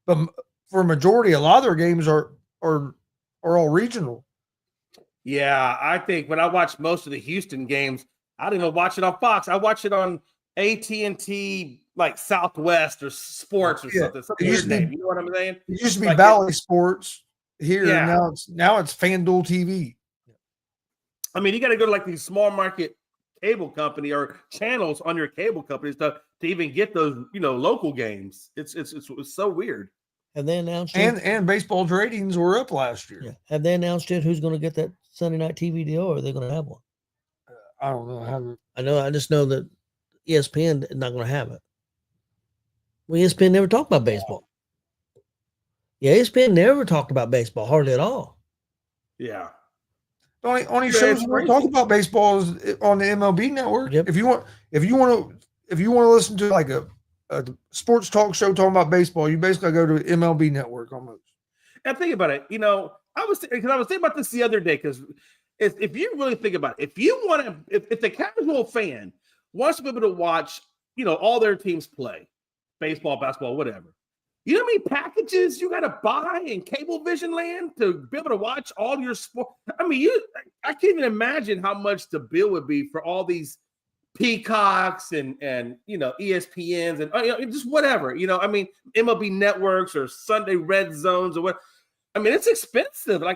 but for a majority, a lot of their games are all regional. Yeah, I think when I watch most of the Houston games, I don't even watch it on Fox. I watch it on AT&T, like Southwest or Sports or something. Weird name. You know what I'm saying? It used to be Valley Sports here, and now it's FanDuel TV. I mean, you got to go to like these small market cable company or channels on your cable company to even get those local games. It's so weird. Have they announced and baseball's ratings were up last year? Yeah. Have they announced yet who's going to get that Sunday night TV deal, or are they going to have one? I don't know. I just know that ESPN is not going to have it. Well, ESPN never talked about baseball. Yeah, ESPN never talked about baseball hardly at all. Yeah. The only shows we talk about baseball is on the MLB network. Yep. If you want to listen to like a sports talk show talking about baseball, you basically go to MLB network almost. And think about it. I was thinking about this the other day because if you really think about it, if the casual fan wants to be able to watch, all their teams play, baseball, basketball, whatever. You know how many packages you got to buy in Cablevision land to be able to watch all your sport? I mean, I can't even imagine how much the bill would be for all these Peacocks and ESPNs and just whatever. I mean, MLB networks or Sunday Red Zones or what. I mean, it's expensive. You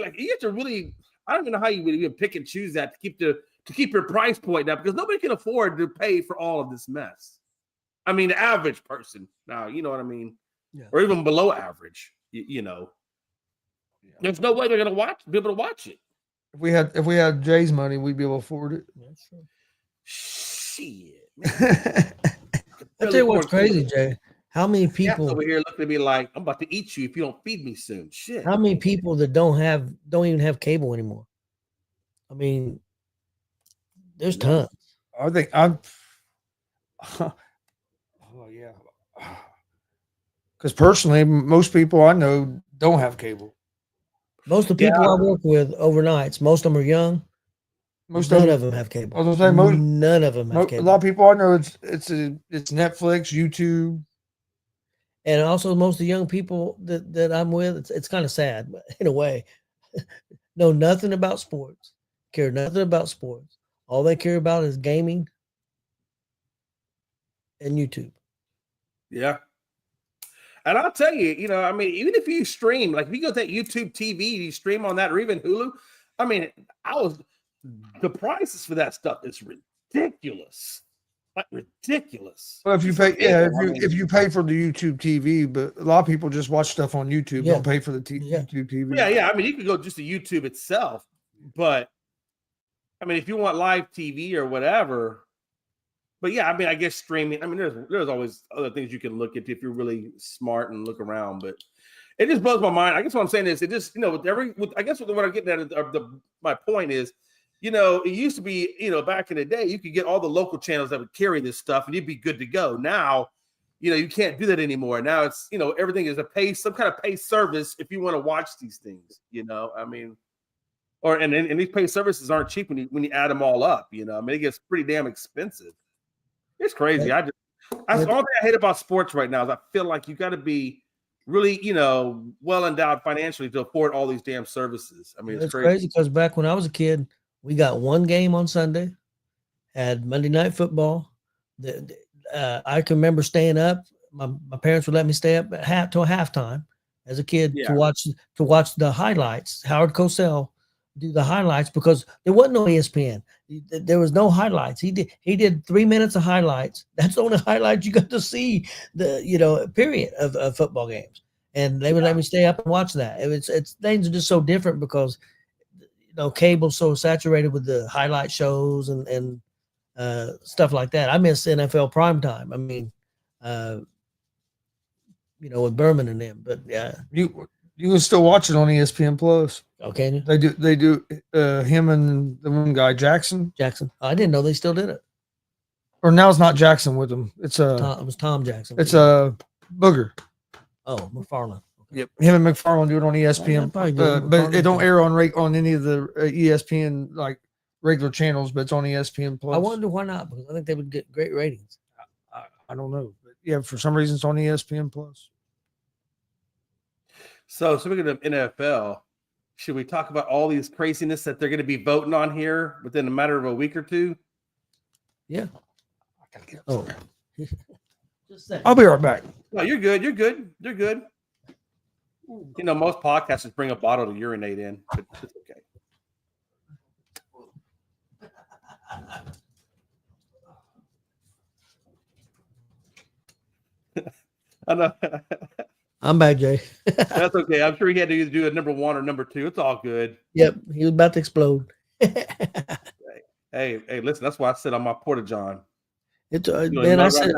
have to really. I don't even know how you would even pick and choose that to keep your price point down because nobody can afford to pay for all of this mess. I mean, the average person now, you know what I mean, or even below average, There's no way they're going to be able to watch it. If we had Jay's money, we'd be able to afford it. That's true. Shit. I'll tell you what's crazy, Jay. How many people over here looking at me like I'm about to eat you if you don't feed me soon? Shit. How many people that don't even have cable anymore? I mean, there's tons. I think I'm. Oh yeah. Because personally, most people I know don't have cable. Most of the people I work with overnights, most of them are young. None of them have cable. I was gonna say none of them have cable. A lot of people I know, it's Netflix, YouTube, and also most of the young people that I'm with. It's kind of sad, but in a way, know nothing about sports, care nothing about sports. All they care about is gaming and YouTube. Yeah. And I'll tell you, I mean, even if you stream, like if you go to that YouTube TV, you stream on that or even Hulu, I mean, the prices for that stuff is ridiculous. Like ridiculous. Well, if you pay, if you pay for the YouTube TV, but a lot of people just watch stuff on YouTube, don't pay for the YouTube TV. Yeah. I mean, you could go just to YouTube itself, but I mean, if you want live TV or whatever, but yeah, I mean, I guess streaming. I mean, there's always other things you can look at if you're really smart and look around. But it just blows my mind. I guess what I'm saying is, it just I guess what I'm getting at my point is, it used to be back in the day you could get all the local channels that would carry this stuff and you'd be good to go. Now, you can't do that anymore. Now it's everything is some kind of pay service if you want to watch these things. I mean, and these pay services aren't cheap when you add them all up. I mean, it gets pretty damn expensive. It's crazy. That's the only thing I hate about sports right now is I feel like you got to be really, well endowed financially to afford all these damn services. I mean, it's crazy because back when I was a kid, we got one game on Sunday, had Monday Night Football. I can remember staying up. My parents would let me stay up till halftime as a kid to watch the highlights. Howard Cosell do the highlights because there wasn't no ESPN. There was no highlights. He did 3 minutes of highlights. That's the only highlights you got to see period of football games. And they would let me stay up and watch that. It's things are just so different because cable's so saturated with the highlight shows and stuff like that. I miss NFL primetime. I mean, with Berman and them, but yeah. You can still watch it on ESPN Plus. Okay. They do him and the one guy, Jackson. I didn't know they still did it. Or now it's not Jackson with them. It was Tom Jackson. It's a Booger. Oh, McFarland. Yep. Him and McFarland do it on ESPN. But it don't air on any of the ESPN like regular channels, but it's on ESPN Plus. I wonder why not, because I think they would get great ratings. I don't know. But yeah, for some reason it's on ESPN Plus. So speaking of NFL, should we talk about all these craziness that they're going to be voting on here within a matter of a week or two? Yeah. I'll be right back. No, you're good. You're good. Most podcasters bring a bottle to urinate in, but it's okay. I know. I'm back, Jay. That's okay. I'm sure he had to either do a number 1 or number 2. It's all good. Yep, he was about to explode. hey, listen. That's why I sit on my porta john. It's man, I said,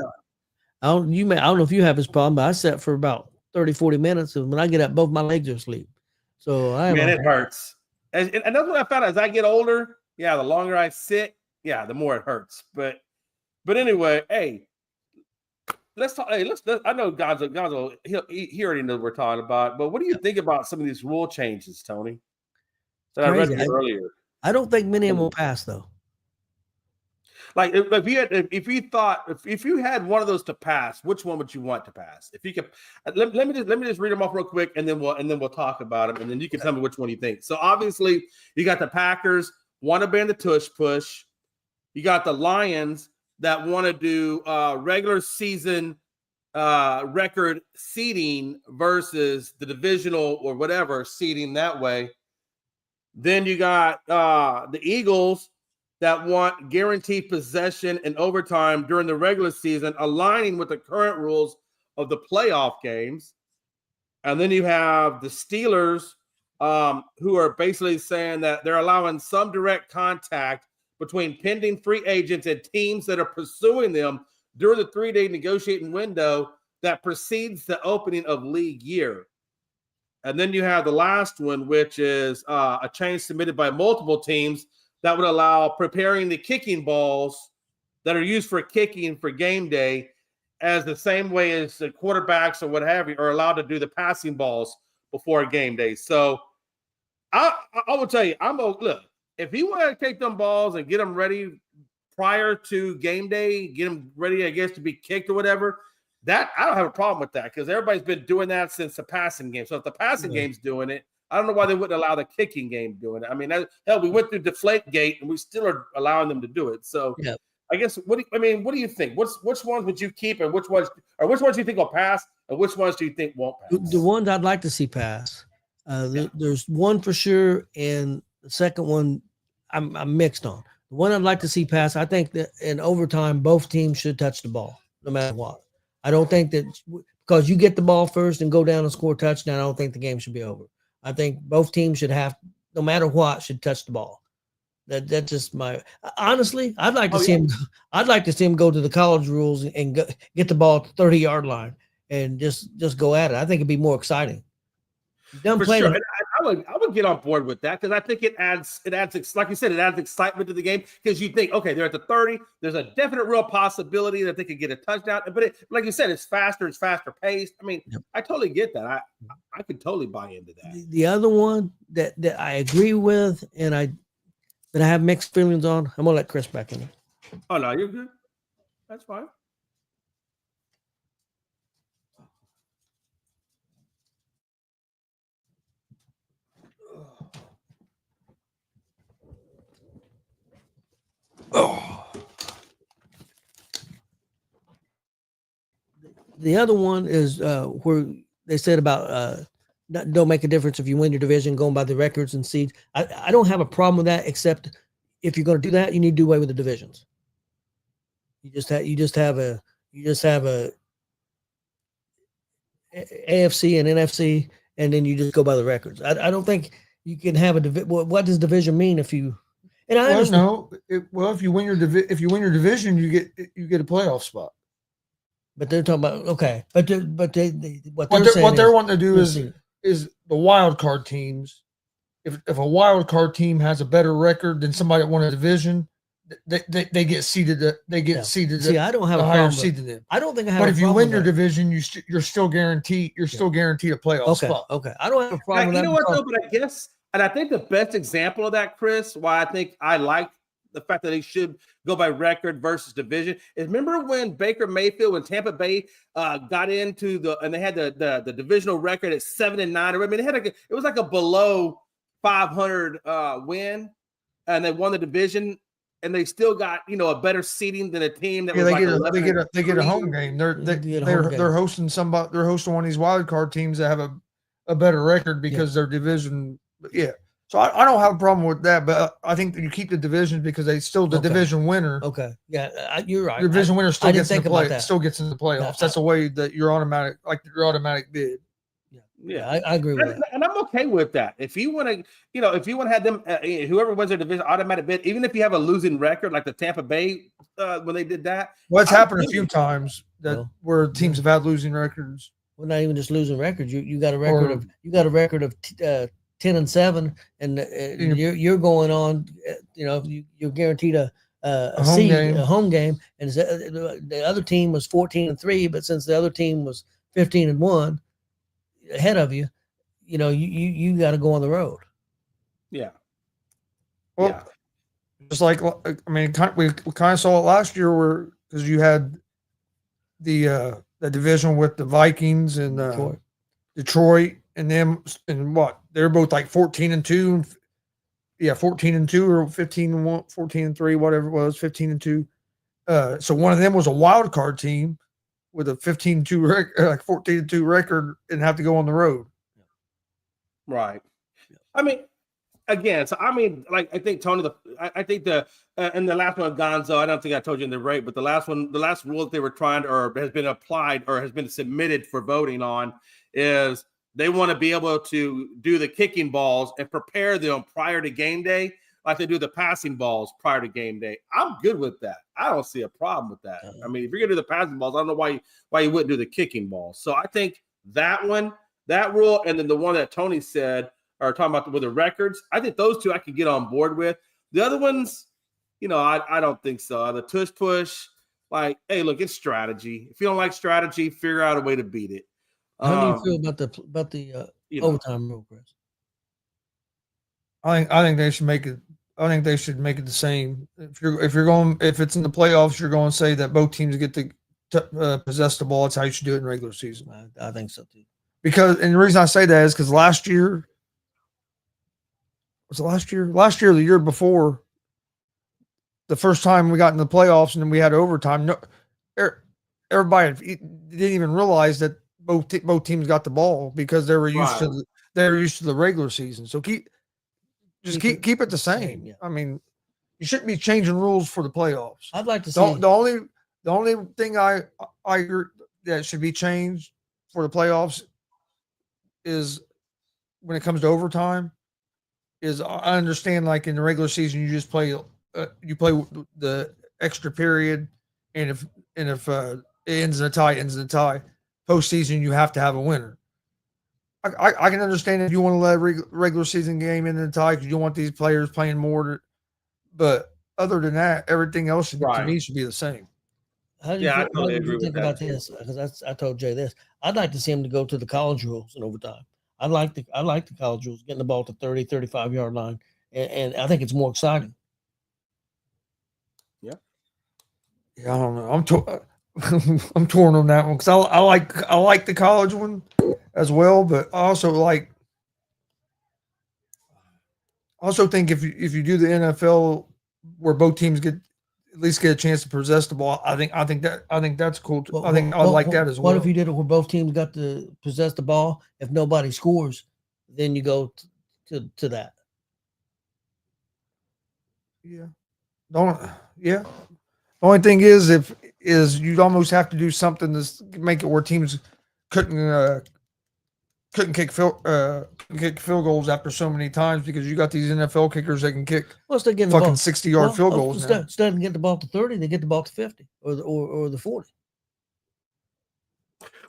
I don't know if you have this problem, but I sat for about 30, 40 minutes, and when I get up, both my legs are asleep. So it hurts. And that's what I found out as I get older. Yeah, the longer I sit, the more it hurts. But anyway, hey. Let's talk. Hey, I know Gonzo. He already knows what we're talking about. But what do you think about some of these rule changes, Tony? That I read earlier. I don't think many of them will pass, though. Like if you had one of those to pass, which one would you want to pass? If you could, let me just read them off real quick, and then we'll talk about them, and then you can tell me which one you think. So obviously, you got the Packers want to ban the tush push. You got the Lions that want to do regular season record seeding versus the divisional or whatever seeding that way. Then you got the Eagles that want guaranteed possession and overtime during the regular season, aligning with the current rules of the playoff games. And then you have the Steelers who are basically saying that they're allowing some direct contact between pending free agents and teams that are pursuing them during the 3-day negotiating window that precedes the opening of league year. And then you have the last one, which is a change submitted by multiple teams that would allow preparing the kicking balls that are used for kicking for game day as the same way as the quarterbacks or what have you are allowed to do the passing balls before game day. So I will tell you, look, if you want to take them balls and get them ready prior to game day, get them ready, I guess, to be kicked or whatever, that I don't have a problem with that because everybody's been doing that since the passing game. So if the passing game's doing it, I don't know why they wouldn't allow the kicking game doing it. I mean, hell, we went through Deflategate and we still are allowing them to do it. So I guess what do you think? Which ones would you keep and which ones do you think will pass and which ones do you think won't pass? The ones I'd like to see pass. There's one for sure, and the second one I'm mixed on. The one I'd like to see pass, I think that in overtime both teams should touch the ball no matter what. I don't think that because you get the ball first and go down and score a touchdown, I don't think the game should be over. I think both teams should have, no matter what, should touch the ball. That's just my honestly. I'd like to see him. I'd like to see him go to the college rules and get the ball at the 30-yard line and just go at it. I think it'd be more exciting. For sure. I would get on board with that because I think it adds like you said, it adds excitement to the game because you think, okay, they're at the 30. There's a definite real possibility that they could get a touchdown. But like you said, it's faster paced. I mean, I totally get that. I could totally buy into that. The other one that I agree with and I have mixed feelings on, I'm gonna let Chris back in. Oh no, you're good. That's fine. The other one is where they said about don't make a difference if you win your division going by the records and seeds. I don't have a problem with that, except if you're going to do that, you need to do away with the divisions. You just have a AFC and NFC, and then you just go by the records. I don't think you can have a division. What does division mean if you? And I understand. If you win your division, you get a playoff spot. But they're talking about okay. But what they're wanting to do is the wild card teams. If a wild card team has a better record than somebody that won a division, they get seeded. Seeded. See, I don't have a higher problem seed than them. I don't think I have. But if you win your division, you're still guaranteed. You're still guaranteed a playoff spot. Okay. I don't have a problem with that. You know what though? But I guess, and I think the best example of that, Chris, why I think I like the fact that they should go by record versus division is remember when Baker Mayfield and Tampa Bay got into and they had the divisional record at 7-9. I mean, it was like a below 500 win, and they won the division, and they still got a better seeding than a team that was they get a home game. They're hosting somebody. They're hosting one of these wild card teams that have a better record because their division. Yeah. So I don't have a problem with that, but I think that you keep the divisions because they still the division winner. Okay, yeah, you're right. The division winner still gets in the playoffs. Yeah, That's a way that you're automatic, like your automatic bid. Yeah, I agree with that, and I'm okay with that. If you want to, if you want to have them, whoever wins their division, automatic bid, even if you have a losing record like the Tampa Bay when they did that. Well, it's happened a few times where teams have had losing records. Well, not even just losing records. You got a record of 10-7, and you're going on. You're guaranteed a home game, and the other team was 14-3, but since the other team was 15-1 ahead of you, you got to go on the road. Yeah. Well, just like we kind of saw it last year, where because you had the division with the Vikings and Detroit. And them and what they're both like 14-2, 14-2 or 15-1, 14-3, whatever it was, 15-2. So one of them was a wild card team with a 15-2 record, like 14-2 record, and have to go on the road. Right. I mean, again, so I mean, like I think Tony, I think and the last one, Gonzo, I don't think I told you in the rate, but the last rule that they were trying or has been applied or has been submitted for voting on is they want to be able to do the kicking balls and prepare them prior to game day, like they do the passing balls prior to game day. I'm good with that. I don't see a problem with that. I mean, if you're gonna do the passing balls, I don't know why you wouldn't do the kicking balls. So I think that one, that rule, and then the one that Tony said, or talking about with the records, I think those two I could get on board with. The other ones, I don't think so. The tush push, like, hey, look, it's strategy. If you don't like strategy, figure out a way to beat it. How do you feel about the overtime rule, Chris? I think they should make it. I think they should make it the same. If it's in the playoffs, you're going to say that both teams get to possess the ball. That's how you should do it in regular season. I think so too. And the reason I say that is because last year, or the year before, the first time we got in the playoffs and then we had overtime, everybody didn't even realize that both teams got the ball because they were used to the regular season. So keep it the same. Yeah. I mean, you shouldn't be changing rules for the playoffs. I'd like to see the only thing I agree that should be changed for the playoffs is when it comes to overtime. Is I understand, like in the regular season, you just play the extra period, and if it ends in a tie. Postseason, you have to have a winner. I can understand if you want to let a regular season game in the tie because you want these players playing more. But other than that, everything else to me should be the same. How do you think about this? Because I told Jay this. I'd like to see him to go to the college rules in overtime. I like the college rules, getting the ball to 30, 35-yard line, and I think it's more exciting. Yeah, I don't know. I'm torn on that one because I like the college one as well, but I also think if you do the NFL where both teams at least get a chance to possess the ball, I think that's cool. I think I'd like that as well. What if you did it where both teams got to possess the ball? If nobody scores, then you go to that. Yeah. The only thing is you'd almost have to do something to make it where teams couldn't kick field goals after so many times because you got these NFL kickers that can kick fucking 60-yard field goals. Instead of getting the ball to 30, they get the ball to 50 or the 40.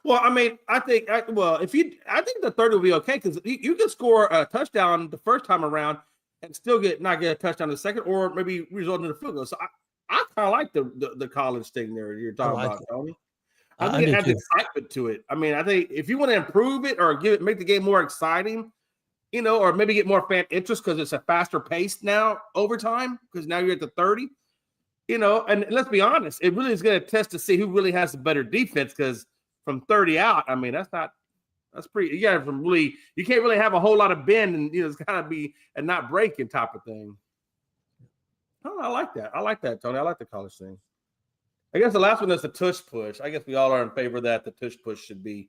Well, I mean, I think the 30 will be okay because you can score a touchdown the first time around and still not get a touchdown the second, or maybe result in a field goal. So I kind of like the college thing there you're talking about, Tony. I think it adds excitement to it. I mean, I think if you want to improve it or make the game more exciting, or maybe get more fan interest because it's a faster pace now overtime because now you're at the 30, and let's be honest, it really is going to test to see who really has the better defense because from 30 out, I mean, that's pretty, you can't really have a whole lot of bend and, it's got to be a not breaking type of thing. Oh, I like that. I like that, Tony. I like the college thing. I guess the last one is the tush push. I guess we all are in favor of that. The tush push should be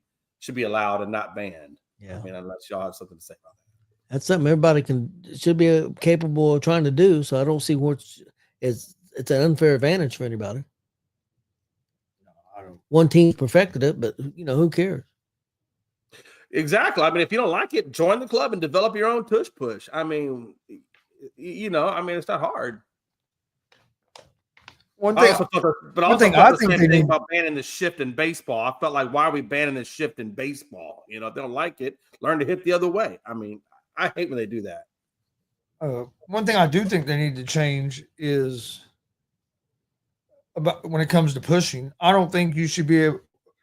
allowed and not banned. Yeah. I mean, unless y'all have something to say about that. That's something everybody should be capable of trying to do. So I don't see where it's an unfair advantage for anybody. No, one team perfected it, but who cares? Exactly. I mean, if you don't like it, join the club and develop your own tush push. I mean, it's not hard. I think they need about banning the shift in baseball. I felt like, why are we banning the shift in baseball? If they don't like it, learn to hit the other way. I mean, I hate when they do that. One thing I do think they need to change is about when it comes to pushing. I don't think you should be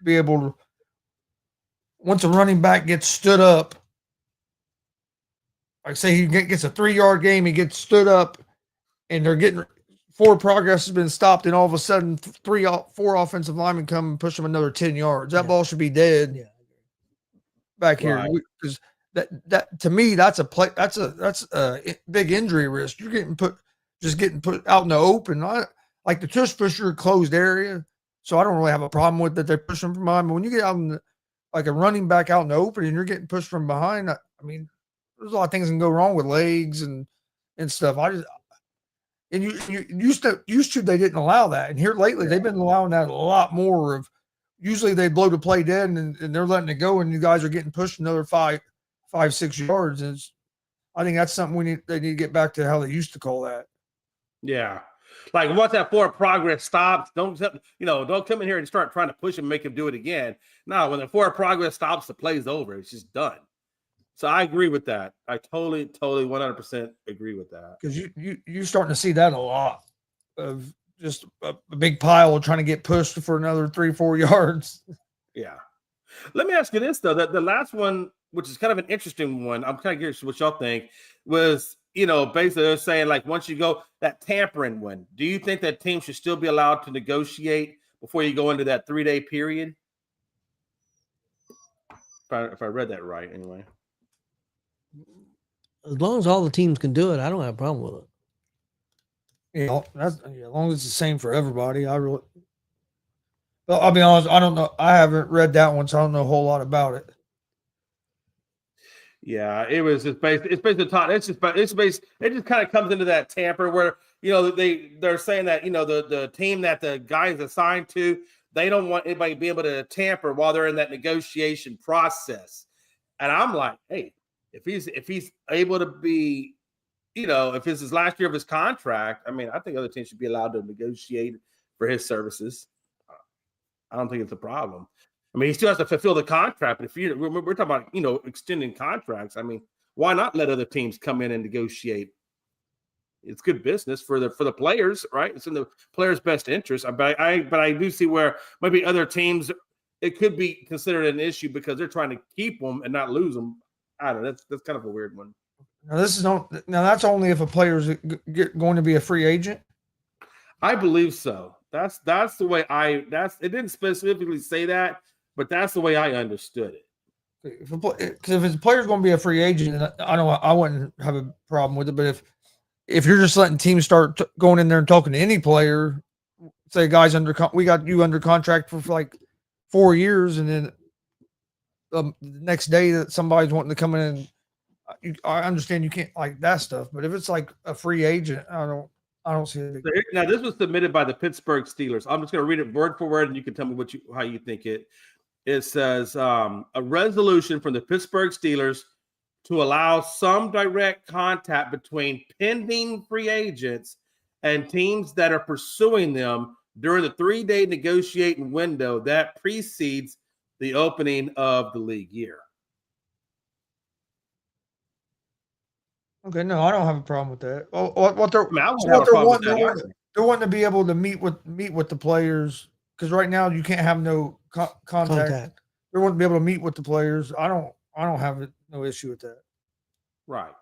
able to, once a running back gets stood up, like say he gets a 3-yard game, he gets stood up, and they're getting forward progress has been stopped, and all of a sudden 4 offensive linemen come and push him another 10 yards. That ball should be dead back here because that to me that's a big injury risk. You're getting put out in the open. Like the tush pusher closed area, so I don't really have a problem with that. They're pushing from behind, but when you get out like a running back out in the open and you're getting pushed from behind, I mean, there's a lot of things that can go wrong with legs and stuff. And you used to they didn't allow that, and here lately they've been allowing that a lot more of usually they blow the play dead and they're letting it go, and you guys are getting pushed another 6 yards. And I think that's something they need to get back to how they used to call that. Yeah. Like once that forward progress stops, don't come in here and start trying to push him, make him do it again. No, when the forward progress stops, the play's over. It's just done. So I agree with that. I totally 100% agree with that. Because you're starting to see that a lot of just a big pile trying to get pushed for another 3-4 yards. Yeah. Let me ask you this though. The last one, which is kind of an interesting one, I'm kind of curious what y'all think, was basically they're saying like once you go that tampering one, do you think that team should still be allowed to negotiate before you go into that 3-day period? If I read that right, anyway. As long as all the teams can do it, I don't have a problem with it. Yeah, as long as it's the same for everybody. Well, I'll be honest, I don't know. I haven't read that one, so I don't know a whole lot about it. Yeah, it's based. It's based. It just kind of comes into that tamper where they're saying that the team that the guy is assigned to, they don't want anybody to be able to tamper while they're in that negotiation process. And I'm like, hey, if he's able to be, if it's his last year of his contract, I mean, I think other teams should be allowed to negotiate for his services. I don't think it's a problem. I mean, he still has to fulfill the contract. But if we're talking about, extending contracts, I mean, why not let other teams come in and negotiate? It's good business for the players, right? It's in the players' best interest. But I do see where maybe other teams, it could be considered an issue because they're trying to keep them and not lose them. I don't know. That's kind of a weird one. Now that's only if a player's going to be a free agent. I believe so. That's the way it didn't specifically say that, but that's the way I understood it. Because if a player's going to be a free agent, I wouldn't have a problem with it. But if you're just letting teams start going in there and talking to any player, say guys we got you under contract for like 4 years, and then the next day that somebody's wanting to come in, and I understand you can't like that stuff. But if it's like a free agent, I don't see it. Now, this was submitted by the Pittsburgh Steelers. I'm just going to read it word for word, and you can tell me how you think it. It says a resolution from the Pittsburgh Steelers to allow some direct contact between pending free agents and teams that are pursuing them during the 3-day negotiating window that precedes the opening of the league year. Okay, no, I don't have a problem with that. They're wanting to be able to meet with the players, because right now you can't have no contact. They want to be able to meet with the players. I don't have no issue with that. Right.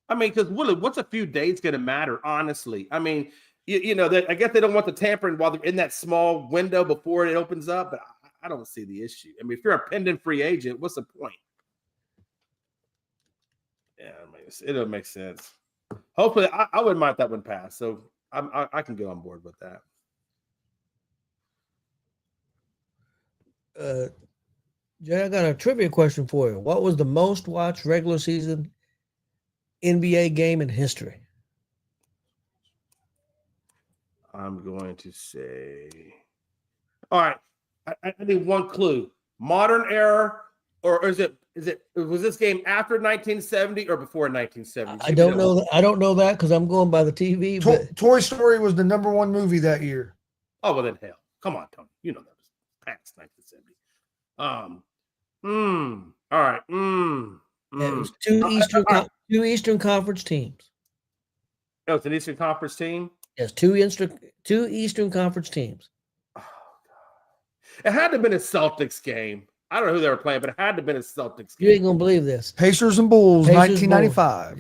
I mean, because what's a few days going to matter? Honestly, I mean, I guess they don't want the tampering while they're in that small window before it opens up, but I don't see the issue. I mean, if you're a pending free agent, what's the point? Yeah, it doesn't make sense. Hopefully, I wouldn't mind if that one passed. So I can get on board with that. Jay, I got a trivia question for you. What was the most watched regular season NBA game in history? I'm going to say, all right, I need one clue. Modern era, or was this game after 1970 or before 1970? I don't know that. I don't know that because I'm going by the TV. Toy Story was the #1 movie that year. Oh, well then hell. Come on, Tony. You know that was past 1970. All right. It was two Eastern Conference teams. Oh, it's an Eastern Conference team? Yes, two Eastern Conference teams. Oh, God. It had to have been a Celtics game. I don't know who they were playing, but it had to have been a Celtics game. You ain't going to believe this. Pacers and Bulls, 1995.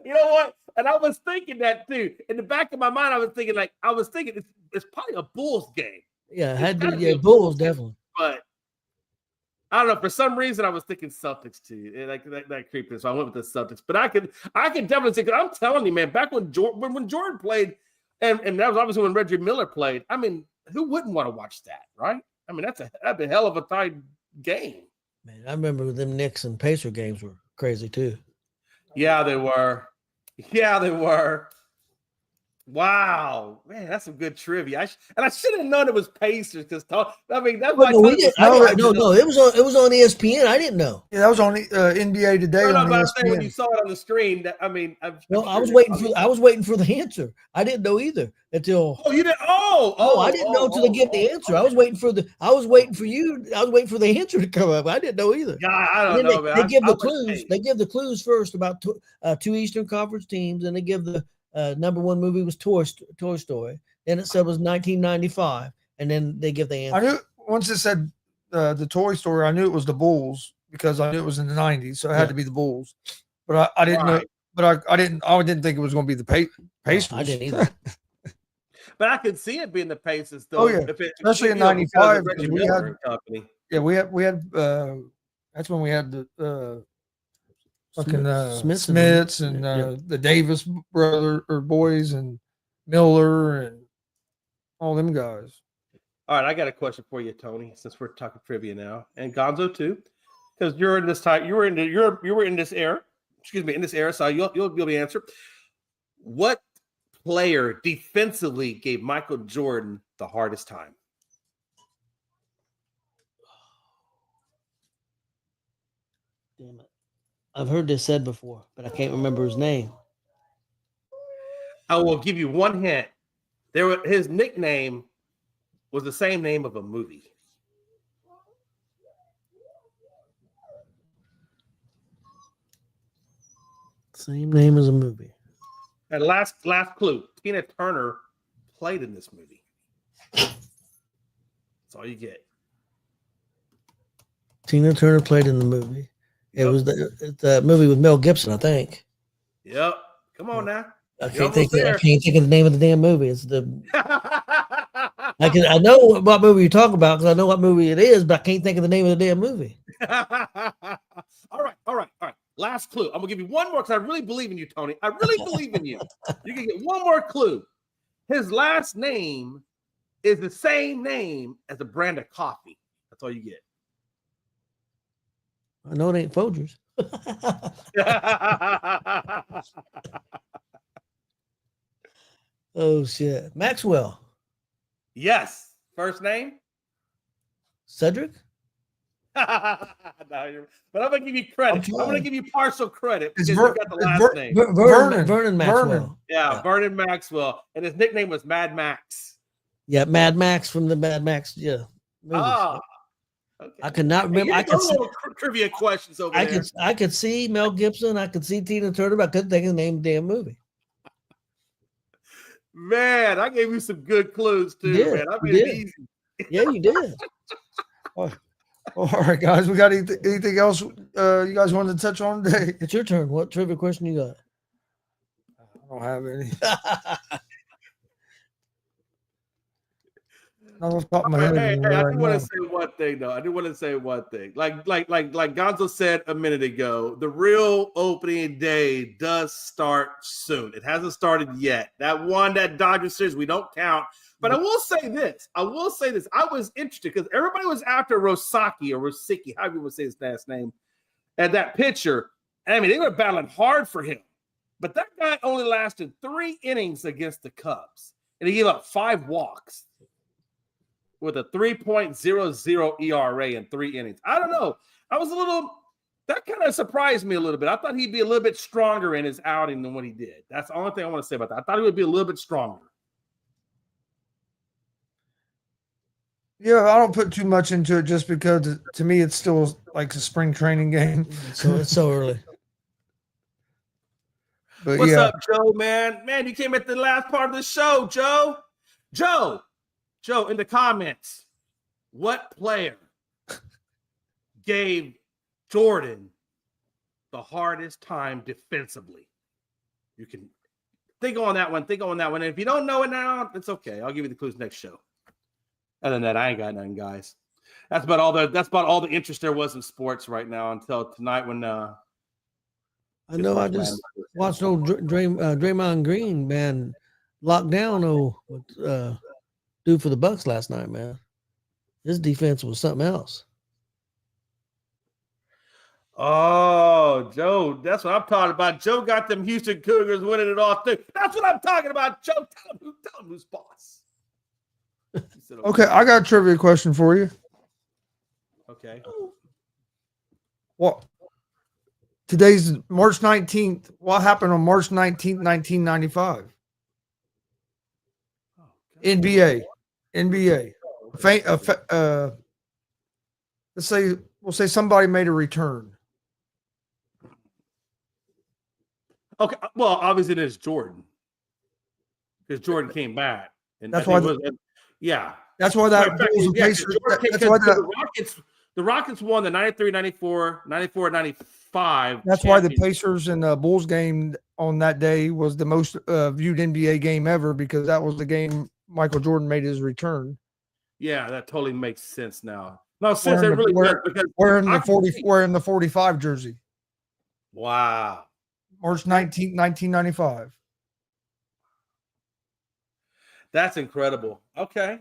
You know what? And I was thinking that too. In the back of my mind, I was thinking it's probably a Bulls game. Yeah, it had to be Bulls, definitely. But I don't know. For some reason, I was thinking Celtics too. Like that creepy. So I went with the Celtics. But I can definitely say, because I'm telling you, man, back when Jordan played, and that was obviously when Reggie Miller played. I mean, who wouldn't want to watch that, right? I mean, that'd be a hell of a tight game. Man, I remember them Knicks and Pacer games were crazy too. Yeah, they were. Wow, man, that's some good trivia. I should have known it was Pacers because I mean that's Well, why no, we Tony did. was No. It was on ESPN. I didn't know. Yeah, that was on NBA Today No, on but I'm saying when ESPN. you saw it on the screen, Well, I was waiting for the answer. I didn't know either until. Oh, you didn't. I didn't know until they give the answer. I was waiting for the answer to come up. I didn't know either. God, I And don't then know, man. they give the I would clues. say- They give the clues first about two Eastern Conference teams, and they give the number one movie was Toy Story. Then it said it was 1995, and then they give the answer. I knew once it said the Toy Story, I knew it was the Bulls because I knew it was in the '90s, so it had to be the Bulls. But I didn't know. Right. But I didn't think it was going to be the Pacers. I didn't either. But I could see it being the Pacers, though. Oh, yeah. Especially in because of '95, Reggie we Miller had- and company. Yeah, we had. That's when we had the fucking Smiths and the Davis boys and Miller and all them guys. All right, I got a question for you, Tony. Since we're talking trivia now, and Gonzo too, because you're in this time. You were in this era. Excuse me, in this era. So you'll be able to answer. What player defensively gave Michael Jordan the hardest time? Damn it. I've heard this said before, but I can't remember his name. I will give you one hint. His nickname was the same name of a movie. Same name as a movie. And last clue: Tina Turner played in this movie. That's all you get. Tina Turner played in the movie. It was the movie with Mel Gibson, I think. Yep. Come on now. I You're can't think almost of the name of the damn movie. It's the I know what movie you're talking about because I know what movie it is, but I can't think of the name of the damn movie. All right. Last clue. I'm gonna give you one more because I really believe in you, Tony. I really believe in you. You can get one more clue. His last name is the same name as a brand of coffee. That's all you get. I know it ain't Folgers. Oh shit. Maxwell. Yes. First name? Cedric? No, but I'm gonna give you credit. I'm gonna give you partial credit because It's you got the last name. Vernon Maxwell. Vernon. Yeah, Vernon Maxwell, and his nickname was Mad Max. Yeah, Mad Max from the Mad Max. Yeah. movies. Okay. I could not remember. Hey, I could see, trivia questions over there. I could see Mel Gibson. I could see Tina Turner, but I couldn't think of the name of the damn movie. Man, I gave you some good clues too, You did. man. I You made it did. easy. Yeah, you did. All right, guys. We got anything else you guys wanted to touch on today? It's your turn. What trivia question you got? I don't have any. Not off the top of my head. Hey, I right do want now. to say one thing though. I do want to say one thing. Like Gonzo said a minute ago, the real opening day does start soon. It hasn't started yet. That Dodgers series we don't count. But I will say this. I was interested because everybody was after Rosaki or Rosicki, however you would say his last name, and that pitcher. I mean, they were battling hard for him. But that guy only lasted 3 innings against the Cubs, and he gave up 5 walks with a 3.00 ERA in 3 innings. I don't know. That kind of surprised me a little bit. I thought he'd be a little bit stronger in his outing than what he did. That's the only thing I want to say about that. I thought he would be a little bit stronger. Yeah, I don't put too much into it just because to me it's still like a spring training game. So it's so early. But What's yeah, up, Joe, man? Man, you came at the last part of the show, Joe. Joe, in the comments, what player gave Jordan the hardest time defensively? You can think on that one. And if you don't know it now, it's okay. I'll give you the clues next show. Other than that, I ain't got nothing, guys. That's about all the interest there was in sports right now until tonight when I know. I just watched old Draymond Green, man, locked down. Do for the Bucks last night, man. His defense was something else. Oh, Joe, that's what I'm talking about. Joe got them Houston Cougars winning it all too. That's what I'm talking about. Joe, tell him who's boss. Said, Okay, I got a trivia question for you. Okay. What? Today's March 19th. What happened on March 19th, 1995? Oh, NBA. We'll say somebody made a return. Okay. Well, obviously it is Jordan. Because Jordan came back. And That's I why think yeah. That's why that Matter of fact, Bulls and yeah, Pacers. Jordan came- That's why the Rockets won the 93, 94, 94, 95. That's why the championship. Pacers and Bulls game on that day was the most viewed NBA game ever, because that was the game Michael Jordan made his return. Yeah, that totally makes sense now. No, since it really does, because Wearing I can see- the 45 jersey. wow. March 19th, 1995. That's incredible. Okay.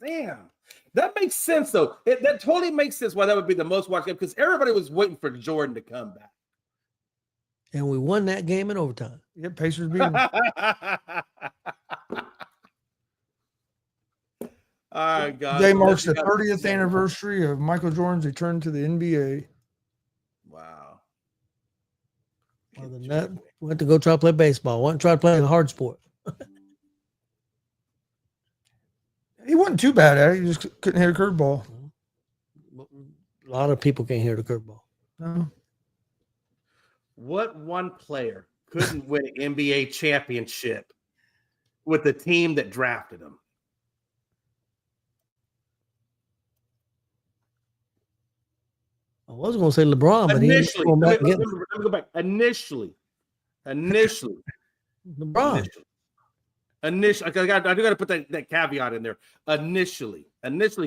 Damn. That makes sense, though. That totally makes sense why that would be the most watched game, because everybody was waiting for Jordan to come back. And we won that game in overtime. Yeah, Pacers beat them. All right, guys. Today marks the 30th anniversary of Michael Jordan's return to the NBA. Wow. Other than that, went to go try to play baseball. Went to try to play a hard sport. He wasn't too bad at it. He just couldn't hit a curveball. A lot of people can't hear the curveball. No. What one player couldn't win an NBA championship with the team that drafted him? I was going to say LeBron, but Initially, he let me go back. Initially, LeBron. I do got to put that caveat in there. Initially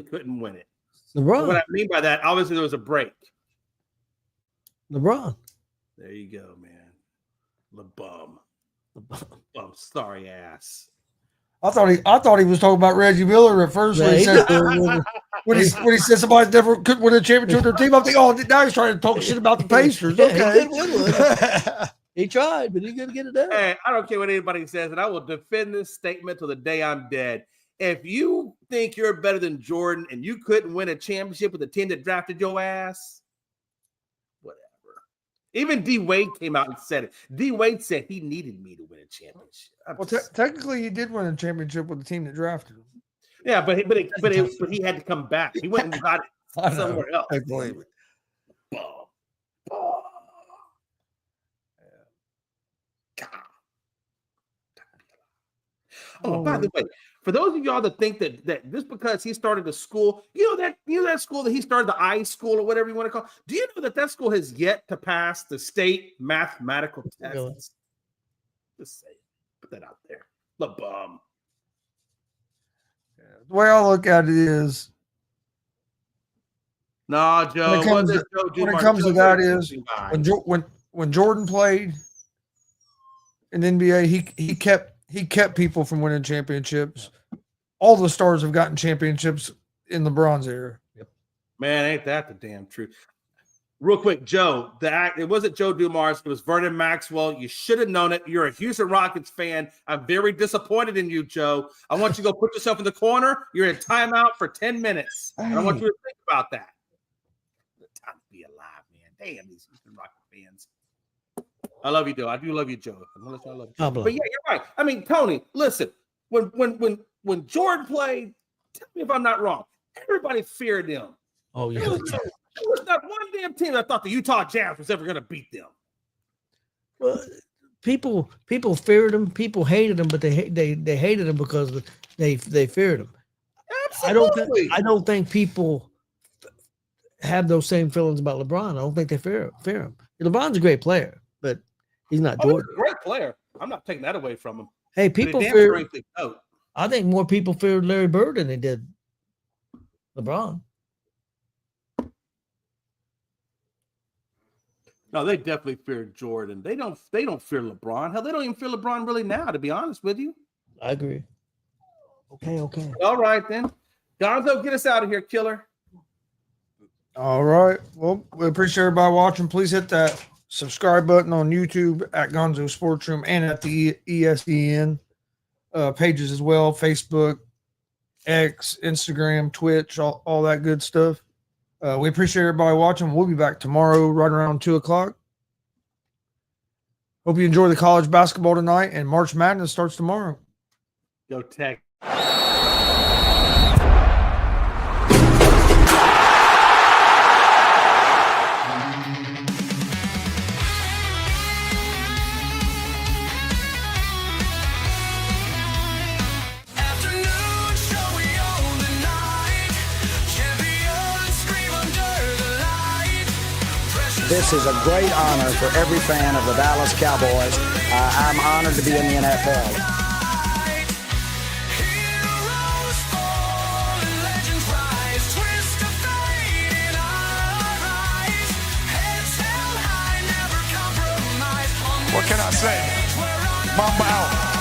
couldn't win it. LeBron. What I mean by that, obviously there was a break. LeBron. There you go, man. LeBum. Sorry ass. I thought he was talking about Reggie Miller at first when he said when he said somebody never could win a championship with their team. I'm thinking, oh, now he's trying to talk shit about the Pacers. Okay. He tried, but he couldn't get it done. Hey, I don't care what anybody says, and I will defend this statement till the day I'm dead. If you think you're better than Jordan and you couldn't win a championship with the team that drafted your ass, whatever. Even D Wade came out and said it. D Wade said he needed me to win a championship. Technically, he did win a championship with the team that drafted him. Yeah, but he had to come back. He went and got it somewhere else. I believe it. Oh, by the way, for those of y'all that think that just because he started a school, you know that school that he started, the I school or whatever you want to call it, do you know that school has yet to pass the state mathematical tests? Really? Just say it. Put that out there. The bum. The way I look at it is, No, Joe. when it comes to that is when Jordan played in the NBA, he kept people from winning championships. All the stars have gotten championships in LeBron's era. Man, ain't that the damn truth? Real quick, Joe, it wasn't Joe Dumars. It was Vernon Maxwell. You should have known it. You're a Houston Rockets fan. I'm very disappointed in you, Joe. I want you to go put yourself in the corner. You're in timeout for 10 minutes. And I want you to think about that. Time to be alive, man. Damn, these Houston Rockets fans. I love you, Joe. I do love you, Joe. I'm gonna let you know I love you. But yeah, you're right. I mean, Tony, listen, when Jordan played, tell me if I'm not wrong, everybody feared them. Oh, yeah. There was not one damn team that thought the Utah Jazz was ever going to beat them. Well, people feared him. People hated him, but they hated him because they feared him. Absolutely. I don't think people have those same feelings about LeBron. I don't think they fear him. LeBron's a great player, but he's not Jordan. He's a great player. I'm not taking that away from him. Hey, people fear. Oh. I think more people feared Larry Bird than they did LeBron. No, they definitely fear Jordan. They don't fear LeBron. Hell, they don't even fear LeBron really now, to be honest with you. I agree. Okay. All right, then. Gonzo, get us out of here, killer. All right. Well, we appreciate everybody watching. Please hit that subscribe button on YouTube at Gonzo Sports Room and at the ESPN pages as well. Facebook, X, Instagram, Twitch, all that good stuff. We appreciate everybody watching. We'll be back tomorrow right around 2 o'clock. Hope you enjoy the college basketball tonight, and March Madness starts tomorrow. Go Tech. Afternoon show, we own the night. Champions scream under the light. Precious This is a great honor for every fan of the Dallas Cowboys. I'm honored to be in the NFL. light. Heroes fall and legends rise. Twist of fate in our eyes. Heads held high, never compromise. On What can I say? this stage, we're on Mamba out.